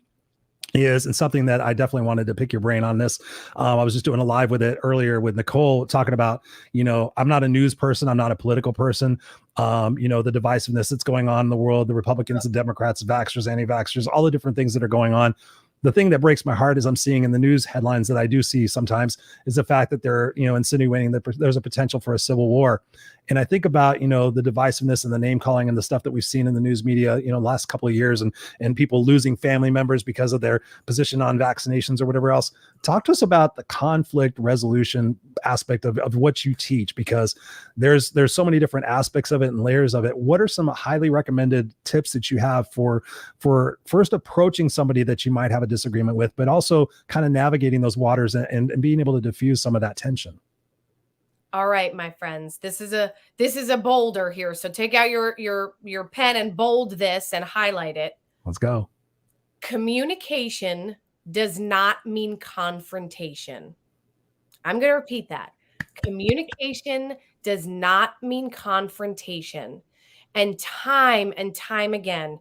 is, and something that I definitely wanted to pick your brain on this. I was just doing a live with it earlier with Nicole, talking about, I'm not a news person. I'm not a political person. The divisiveness that's going on in the world, the Republicans and Democrats, vaxxers, anti-vaxxers, all the different things that are going on. The thing that breaks my heart is I'm seeing in the news headlines that I do see sometimes is the fact that they're, insinuating that there's a potential for a civil war. And I think about, the divisiveness and the name calling and the stuff that we've seen in the news media, last couple of years, and people losing family members because of their position on vaccinations or whatever else. Talk to us about the conflict resolution aspect of what you teach, because there's so many different aspects of it and layers of it. What are some highly recommended tips that you have for first approaching somebody that you might have a disagreement with, but also kind of navigating those waters and being able to diffuse some of that tension? All right, my friends, this is a boulder here. So take out your pen and bold this and highlight it. Let's go. Communication does not mean confrontation. I'm going to repeat that. Communication does not mean confrontation. And time again,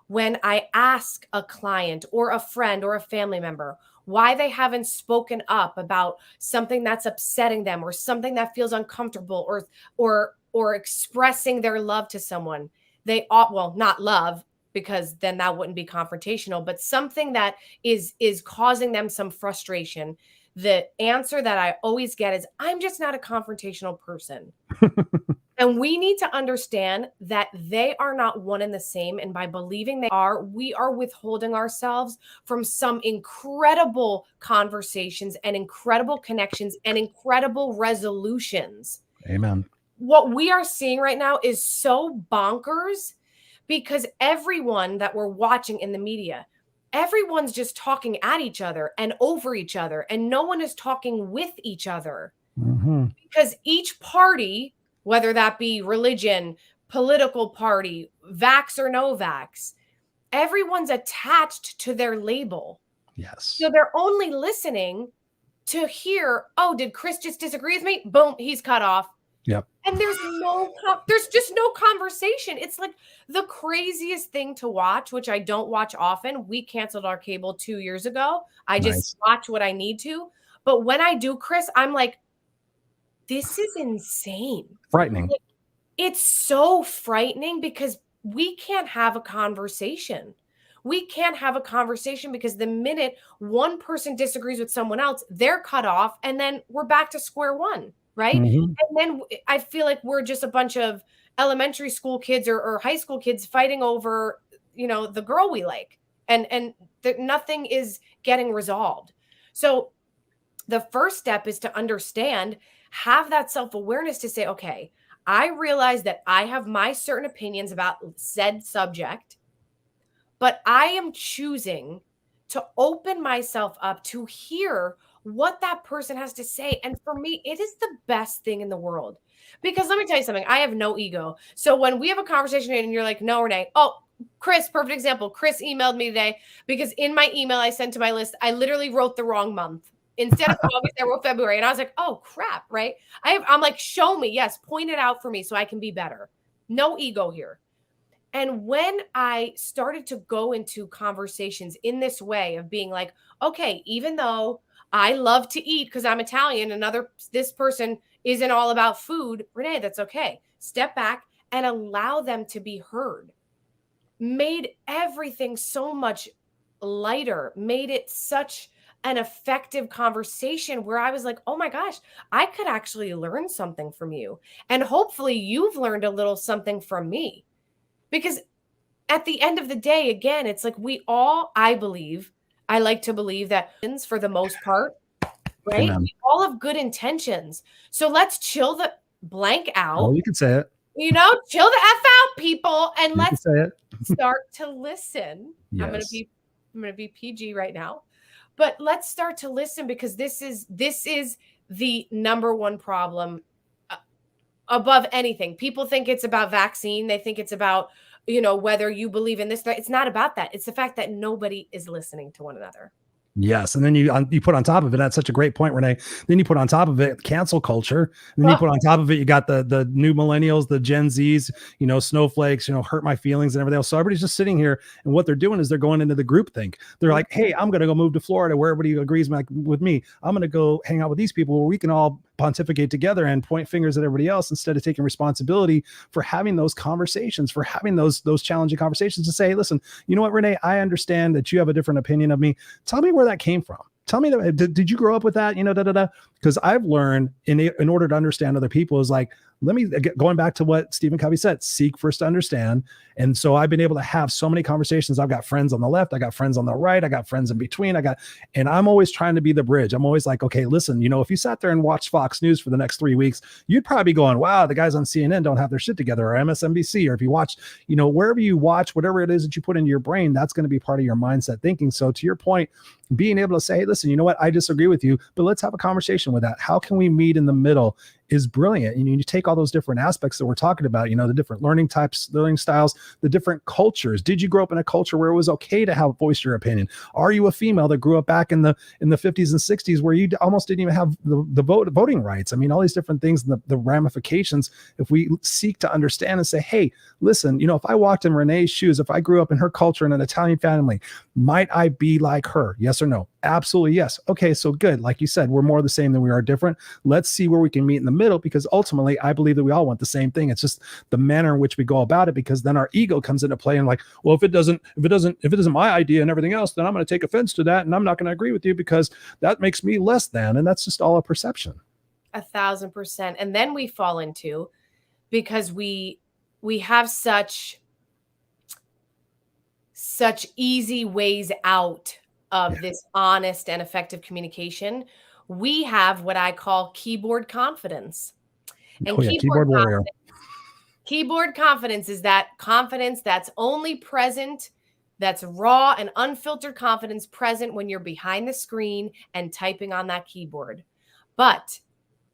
when I ask a client or a friend or a family member why they haven't spoken up about something that's upsetting them or something that feels uncomfortable or expressing their love to someone, they ought, well, not love, because then that wouldn't be confrontational, but something that is causing them some frustration. The answer that I always get is, I'm just not a confrontational person. And we need to understand that they are not one and the same. And by believing they are, we are withholding ourselves from some incredible conversations and incredible connections and incredible resolutions. Amen. What we are seeing right now is so bonkers, because everyone that we're watching in the media, everyone's just talking at each other and over each other, and no one is talking with each other. Mm-hmm. Because each party, whether that be religion, political party, vax or no vax, everyone's attached to their label. Yes. So they're only listening to hear, oh, did Chris just disagree with me? Boom, he's cut off. Yep. And there's just no conversation. It's like the craziest thing to watch, which I don't watch often. We canceled our cable 2 years ago. I just watch what I need to. But when I do, Chris, I'm like, this is insane. Frightening. it's so frightening because we can't have a conversation. We can't have a conversation because the minute one person disagrees with someone else, they're cut off, and then we're back to square one, right? And then I feel like we're just a bunch of elementary school kids or high school kids fighting over, the girl we like, and nothing is getting resolved. So the first step is to understand, have that self-awareness to say, okay, I realize that I have my certain opinions about said subject, but I am choosing to open myself up to hear what that person has to say. And for me, it is the best thing in the world. Because let me tell you something, I have no ego. So when we have a conversation and you're like, no, Renee, Chris, perfect example. Chris emailed me today because in my email I sent to my list, I literally wrote the wrong month. Instead of August, I wrote February. And I was like, oh, crap, right? I'm like, show me. Yes, point it out for me so I can be better. No ego here. And when I started to go into conversations in this way of being like, okay, even though I love to eat because I'm Italian and this person isn't all about food, Renee, that's okay. Step back and allow them to be heard. Made everything so much lighter, made it such an effective conversation where I was like, oh my gosh, I could actually learn something from you. And hopefully you've learned a little something from me. Because at the end of the day, again, it's like I like to believe that for the most part, right? We all have good intentions. So let's chill the blank out. Oh, you can say it. Chill the F out, people, and let's say it. start to listen. Yes. I'm gonna be PG right now. But let's start to listen because this is the number one problem above anything. People think it's about vaccine. They think it's about, whether you believe in this. It's not about that. It's the fact that nobody is listening to one another. Yes. And then you put on top of it, that's such a great point, Renee. Then you put on top of it cancel culture. And then you put on top of it, you got the new millennials, the Gen Zs, snowflakes, hurt my feelings and everything else. So everybody's just sitting here, and what they're doing is they're going into the group think. They're like, hey, I'm going to go move to Florida where everybody agrees with me. I'm going to go hang out with these people where we can all pontificate together and point fingers at everybody else instead of taking responsibility for having those conversations, for having those challenging conversations to say, hey, listen, you know what, Renee, I understand that you have a different opinion of me. Tell me where that came from. Tell me, did you grow up with that? Because I've learned in order to understand other people is like, going back to what Stephen Covey said, seek first to understand. And so I've been able to have so many conversations. I've got friends on the left. I got friends on the right. I got friends in between. And I'm always trying to be the bridge. I'm always like, okay, listen, if you sat there and watched Fox News for the next 3 weeks, you'd probably be going, wow, the guys on CNN don't have their shit together, or MSNBC, or if you watch, wherever you watch, whatever it is that you put into your brain, that's going to be part of your mindset thinking. So to your point, being able to say, hey, listen, you know what? I disagree with you, but let's have a conversation with that. How can we meet in the middle is brilliant. You take all those different aspects that we're talking about, the different learning types, learning styles, the different cultures. Did you grow up in a culture where it was okay to voice your opinion? Are you a female that grew up back in the 50s and 60s where you almost didn't even have the voting rights? I mean, all these different things, the ramifications, if we seek to understand and say, hey, listen, if I walked in Renee's shoes, if I grew up in her culture in an Italian family, might I be like her? Yes or no? Absolutely yes. Okay, so good. Like you said, we're more the same than we are different. Let's see where we can meet in the middle, because ultimately I believe that we all want the same thing. It's just the manner in which we go about it, because then our ego comes into play and like, well, if it isn't my idea and everything else, then I'm going to take offense to that and I'm not going to agree with you because that makes me less than. And that's just all a perception. 1,000%. And then we fall into, because we have such easy ways out of this honest and effective communication, we have what I call keyboard confidence. And keyboard warrior. Keyboard confidence is that confidence that's only present, that's raw and unfiltered confidence present when you're behind the screen and typing on that keyboard. But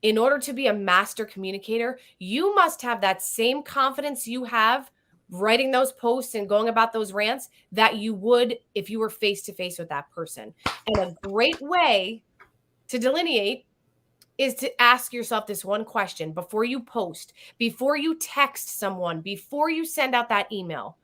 in order to be a master communicator, you must have that same confidence you have writing those posts and going about those rants that you would if you were face to face with that person. And a great way to delineate is to ask yourself this one question before you post, before you text someone, before you send out that email.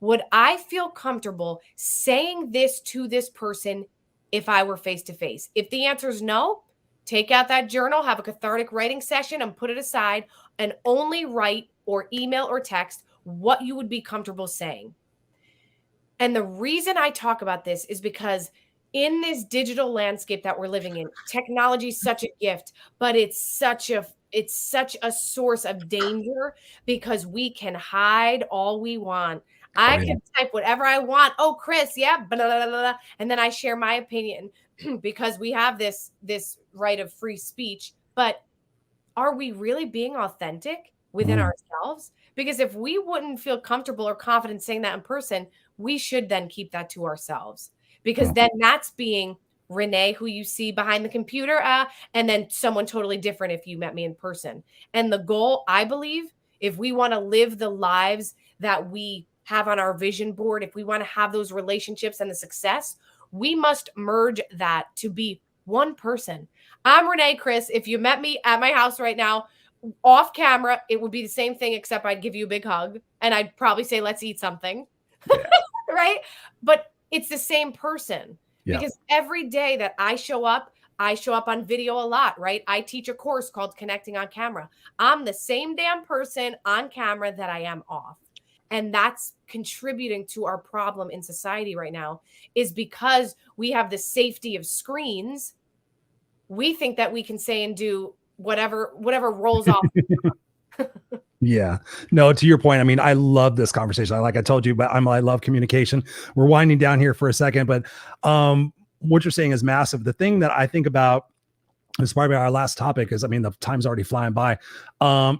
Would I feel comfortable saying this to this person if I were face to face? If the answer is no, take out that journal, have a cathartic writing session and put it aside and only write or email or text what you would be comfortable saying. And the reason I talk about this is because in this digital landscape that we're living in, technology is such a gift, but it's such a source of danger because we can hide all we want. I can type whatever I want. Oh, Chris, yeah, blah, blah, blah, blah, and then I share my opinion because we have this right of free speech. But are we really being authentic within ourselves? Because if we wouldn't feel comfortable or confident saying that in person, we should then keep that to ourselves. Because then that's being Renee, who you see behind the computer, and then someone totally different if you met me in person. And the goal, I believe, if we want to live the lives that we have on our vision board, if we want to have those relationships and the success, we must merge that to be one person. I'm Renee, Chris. If you met me at my house right now, off camera, it would be the same thing, except I'd give you a big hug and I'd probably say, let's eat something. Yeah. Right? But it's the same person because every day that I show up on video a lot, right? I teach a course called Connecting on Camera. I'm the same damn person on camera that I am off. And that's contributing to our problem in society right now is because we have the safety of screens. We think that we can say and do whatever rolls off. Yeah, no, to your point. I mean, I love this conversation. Like I told you, but I love communication. We're winding down here for a second, but what you're saying is massive. The thing that I think about as part of our last topic is, I mean, the time's already flying by,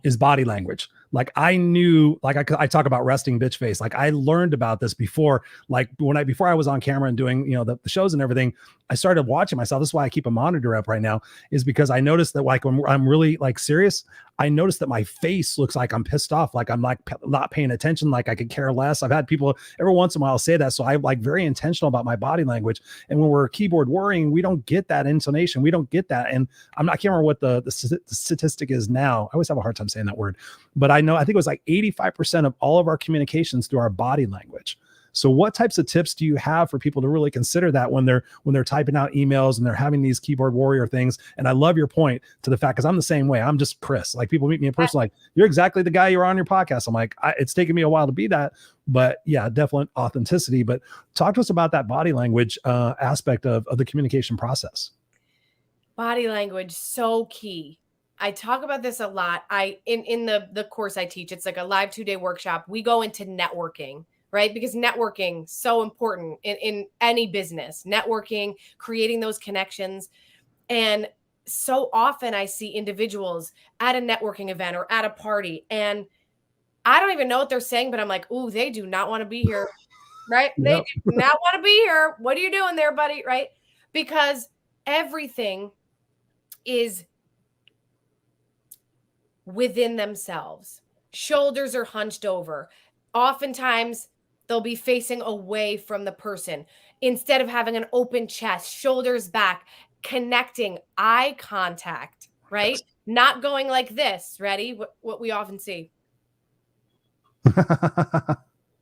is body language. Like I knew, like I talk about resting bitch face. Like I learned about this before, like before I was on camera and doing, the shows and everything, I started watching myself. This is why I keep a monitor up right now, is because I noticed that like when I'm really like serious, I noticed that my face looks like I'm pissed off, like I'm like not paying attention, like I could care less. I've had people every once in a while say that. So I'm like very intentional about my body language. And when we're keyboard warring, we don't get that intonation. We don't get that. And I can't remember what the statistic is now. I always have a hard time saying that word, but I think it was like 85% of all of our communications through our body language. So what types of tips do you have for people to really consider that when they're typing out emails and they're having these keyboard warrior things? And I love your point to the fact, because I'm the same way. I'm just Chris. Like people meet me in person, like you're exactly the guy you were on your podcast. I'm like, it's taken me a while to be that, but yeah, definite authenticity. But talk to us about that body language aspect of the communication process. Body language, so key. I talk about this a lot. In the course I teach, it's like a live 2-day workshop. We go into networking, right? Because networking so important in any business, networking, creating those connections. And so often I see individuals at a networking event or at a party, and I don't even know what they're saying, but I'm like, ooh, they do not want to be here, right? Yep. They do not want to be here. What are you doing there, buddy? Right? Because everything is within themselves. Shoulders are hunched over. Oftentimes, they'll be facing away from the person instead of having an open chest, shoulders back, connecting, eye contact, right? Not going like this. Ready? What we often see.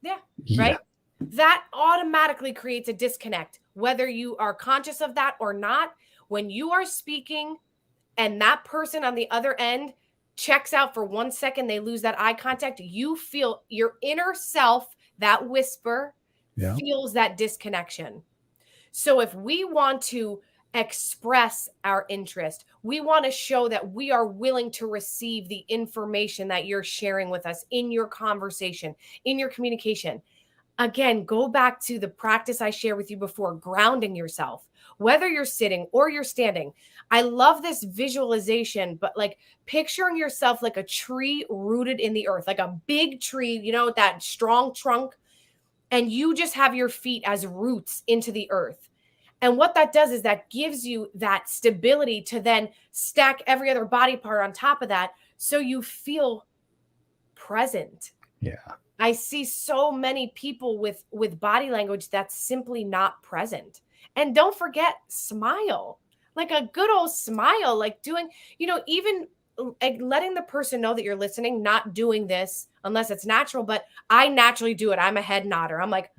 Yeah, right? That automatically creates a disconnect, whether you are conscious of that or not. When you are speaking and that person on the other end checks out for 1 second, they lose that eye contact, you feel your inner self, that whisper, feels that disconnection. So if we want to express our interest, we want to show that we are willing to receive the information that you're sharing with us in your conversation, in your communication. Again, go back to the practice I shared with you before, grounding yourself, whether you're sitting or you're standing. I love this visualization, but like picturing yourself like a tree rooted in the earth, like a big tree, with that strong trunk, and you just have your feet as roots into the earth. And what that does is that gives you that stability to then stack every other body part on top of that, so you feel present. Yeah. I see so many people with body language that's simply not present. And don't forget, smile, like a good old smile, like doing, even like letting the person know that you're listening, not doing this unless it's natural, but I naturally do it. I'm a head nodder. I'm like,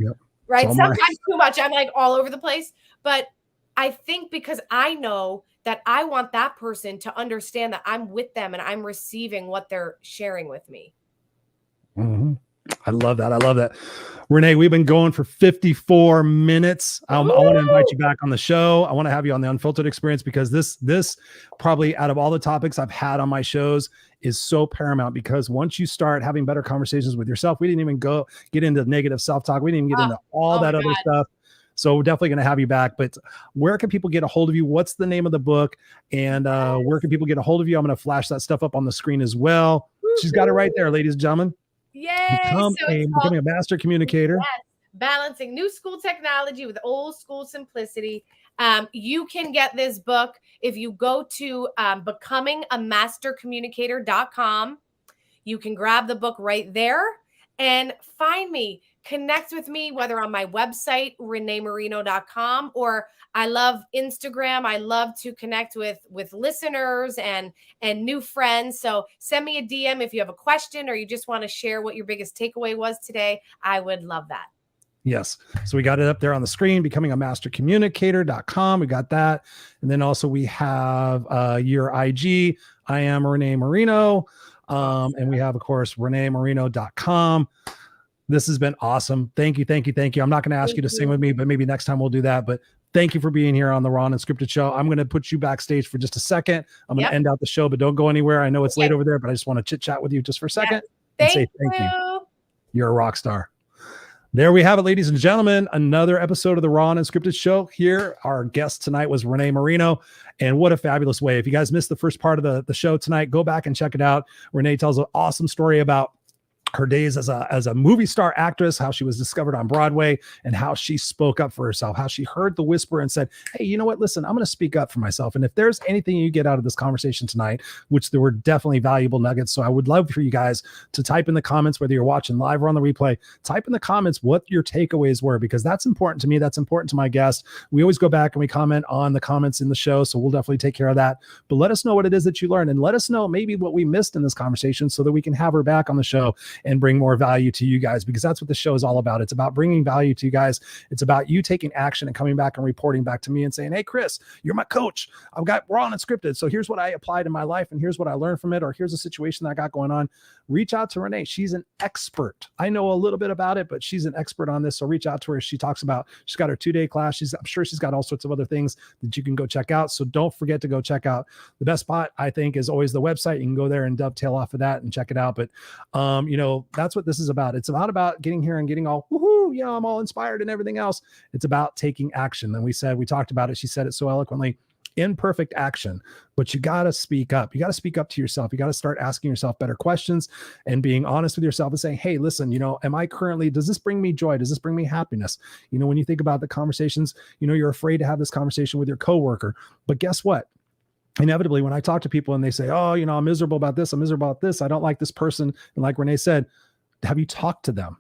right. Sometimes too much. I'm like all over the place, but I think because I know that I want that person to understand that I'm with them and I'm receiving what they're sharing with me. Mm-hmm. I love that. I love that. Renee, we've been going for 54 minutes. I want to invite you back on the show. I want to have you on the Unfiltered Experience because this probably out of all the topics I've had on my shows is so paramount, because once you start having better conversations with yourself, we didn't even get into negative self-talk. We didn't even get into all that other stuff. So we're definitely going to have you back. But where can people get a hold of you? What's the name of the book? And where can people get a hold of you? I'm going to flash that stuff up on the screen as well. She's got it right there, ladies and gentlemen. Yay! Becoming a master communicator. Yes. Balancing new school technology with old school simplicity. You can get this book if you go to becomingamastercommunicator.com. You can grab the book right there and find me. Connect with me, whether on my website, reneemarino.com, or I love Instagram. I love to connect with listeners and new friends. So send me a DM if you have a question or you just want to share what your biggest takeaway was today. I would love that. Yes. So we got it up there on the screen, becomingamastercommunicator.com. We got that. And then also we have your IG. I am Renée Marino. And we have, of course, reneemarino.com. This has been awesome. Thank you. Thank you. Thank you. I'm not going to ask you to sing with me, but maybe next time we'll do that. But thank you for being here on the Raw and Unscripted Show. I'm going to put you backstage for just a second. I'm going to end out the show, but don't go anywhere. I know it's late over there, but I just want to chit chat with you just for a second and say thank you. You're a rock star. There we have it, ladies and gentlemen. Another episode of the Raw and Unscripted Show here. Our guest tonight was Renée Marino. And what a fabulous way. If you guys missed the first part of the show tonight, go back and check it out. Renée tells an awesome story about her days as a movie star actress, how she was discovered on Broadway, and how she spoke up for herself, how she heard the whisper and said, hey, you know what? Listen, I'm going to speak up for myself. And if there's anything you get out of this conversation tonight, which there were definitely valuable nuggets. So I would love for you guys to type in the comments, whether you're watching live or on the replay, type in the comments what your takeaways were, because that's important to me. That's important to my guest. We always go back and we comment on the comments in the show. So we'll definitely take care of that. But let us know what it is that you learned, and let us know maybe what we missed in this conversation so that we can have her back on the show and bring more value to you guys, because that's what the show is all about. It's about bringing value to you guys. It's about you taking action and coming back and reporting back to me and saying, hey, Chris, you're my coach. I've got Raw and Unscripted. So here's what I applied in my life, and here's what I learned from it, or here's a situation that I got going on. Reach out to Renée. She's an expert. I know a little bit about it, but she's an expert on this. So reach out to her. She talks about, she's got her 2-day class. I'm sure she's got all sorts of other things that you can go check out. So don't forget to go check out. The best spot, I think, is always the website. You can go there and dovetail off of that and check it out. But, that's what this is about. It's about getting here and getting all, woohoo, I'm all inspired and everything else. It's about taking action. And we talked about it. She said it so eloquently. Imperfect action, but you got to speak up. You got to speak up to yourself. You got to start asking yourself better questions and being honest with yourself and saying, hey, listen, does this bring me joy? Does this bring me happiness? When you think about the conversations, you're afraid to have this conversation with your coworker, but guess what? Inevitably, when I talk to people and they say, oh, I'm miserable about this, I'm miserable about this, I don't like this person. And like Renée said, have you talked to them?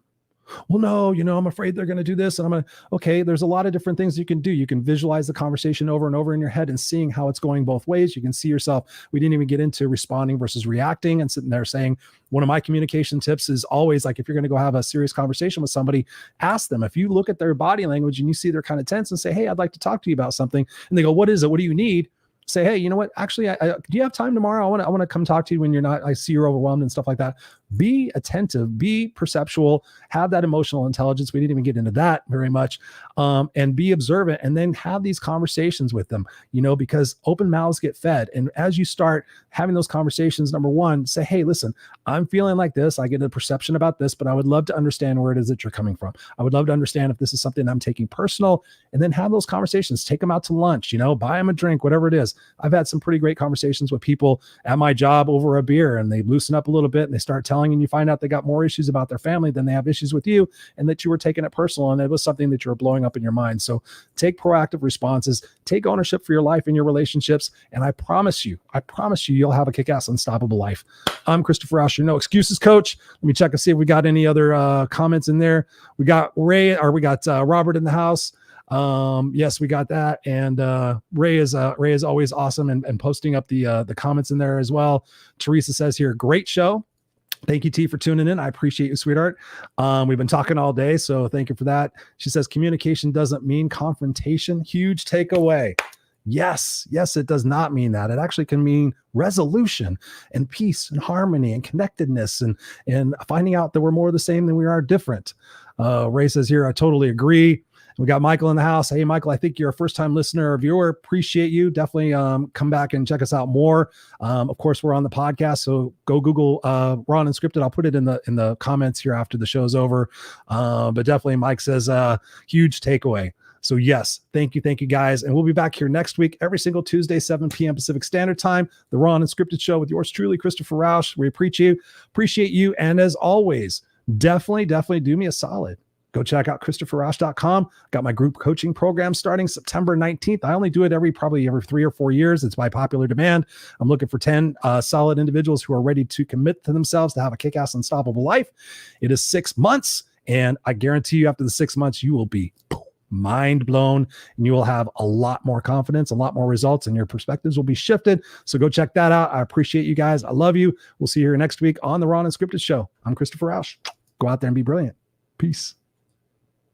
Well, no, I'm afraid they're going to do this. And okay, there's a lot of different things you can do. You can visualize the conversation over and over in your head and seeing how it's going both ways. You can see yourself. We didn't even get into responding versus reacting and sitting there saying, one of my communication tips is always, like, if you're going to go have a serious conversation with somebody, ask them. If you look at their body language and you see they're kind of tense, and say, hey, I'd like to talk to you about something. And they go, what is it? What do you need? Say, hey, you know what? Actually, do you have time tomorrow? I want to come talk to you when you're not. I see you're overwhelmed and stuff like that. Be attentive, be perceptual, have that emotional intelligence. We didn't even get into that very much, and be observant, and then have these conversations with them. Because open mouths get fed. And as you start having those conversations, number one, say, hey, listen, I'm feeling like this. I get a perception about this, but I would love to understand where it is that you're coming from. I would love to understand if this is something I'm taking personal, and then have those conversations. Take them out to lunch. Buy them a drink, whatever it is. I've had some pretty great conversations with people at my job over a beer, and they loosen up a little bit and they start telling, and you find out they got more issues about their family than they have issues with you, and that you were taking it personal, and it was something that you were blowing up in your mind. So take proactive responses, take ownership for your life and your relationships. And I promise you, you'll have a kick-ass unstoppable life. I'm Christopher Rausch, your No Excuses coach. Let me check and see if we got any other comments in there. We got Robert in the house. Yes, we got that. And Ray is always awesome and posting up the comments in there as well. Teresa says here, great show. Thank you, T, for tuning in. I appreciate you, sweetheart. We've been talking all day, so thank you for that. She says communication doesn't mean confrontation. Huge takeaway. Yes, it does not mean that. It actually can mean resolution and peace and harmony and connectedness and finding out that we're more the same than we are different. Ray says here, I totally agree. We got Michael in the house. Hey, Michael, I think you're a first-time listener or viewer. Appreciate you. Definitely come back and check us out more. Of course, we're on the podcast, so go Google Raw and Unscripted. I'll put it in the comments here after the show's over. But definitely, Mike says huge takeaway. So yes, thank you guys. And we'll be back here next week, every single Tuesday, 7 p.m. Pacific Standard Time, the Raw and Unscripted Show with yours truly, Christopher Rausch. We appreciate you. And as always, definitely do me a solid. Go check out ChristopherRausch.com. Got my group coaching program starting September 19th. I only do it probably every 3 or 4 years. It's by popular demand. I'm looking for 10 solid individuals who are ready to commit to themselves to have a kick-ass, unstoppable life. It is 6 months, and I guarantee you after the 6 months, you will be mind blown, and you will have a lot more confidence, a lot more results, and your perspectives will be shifted. So go check that out. I appreciate you guys. I love you. We'll see you here next week on the Raw and Unscripted Show. I'm Christopher Rausch. Go out there and be brilliant. Peace.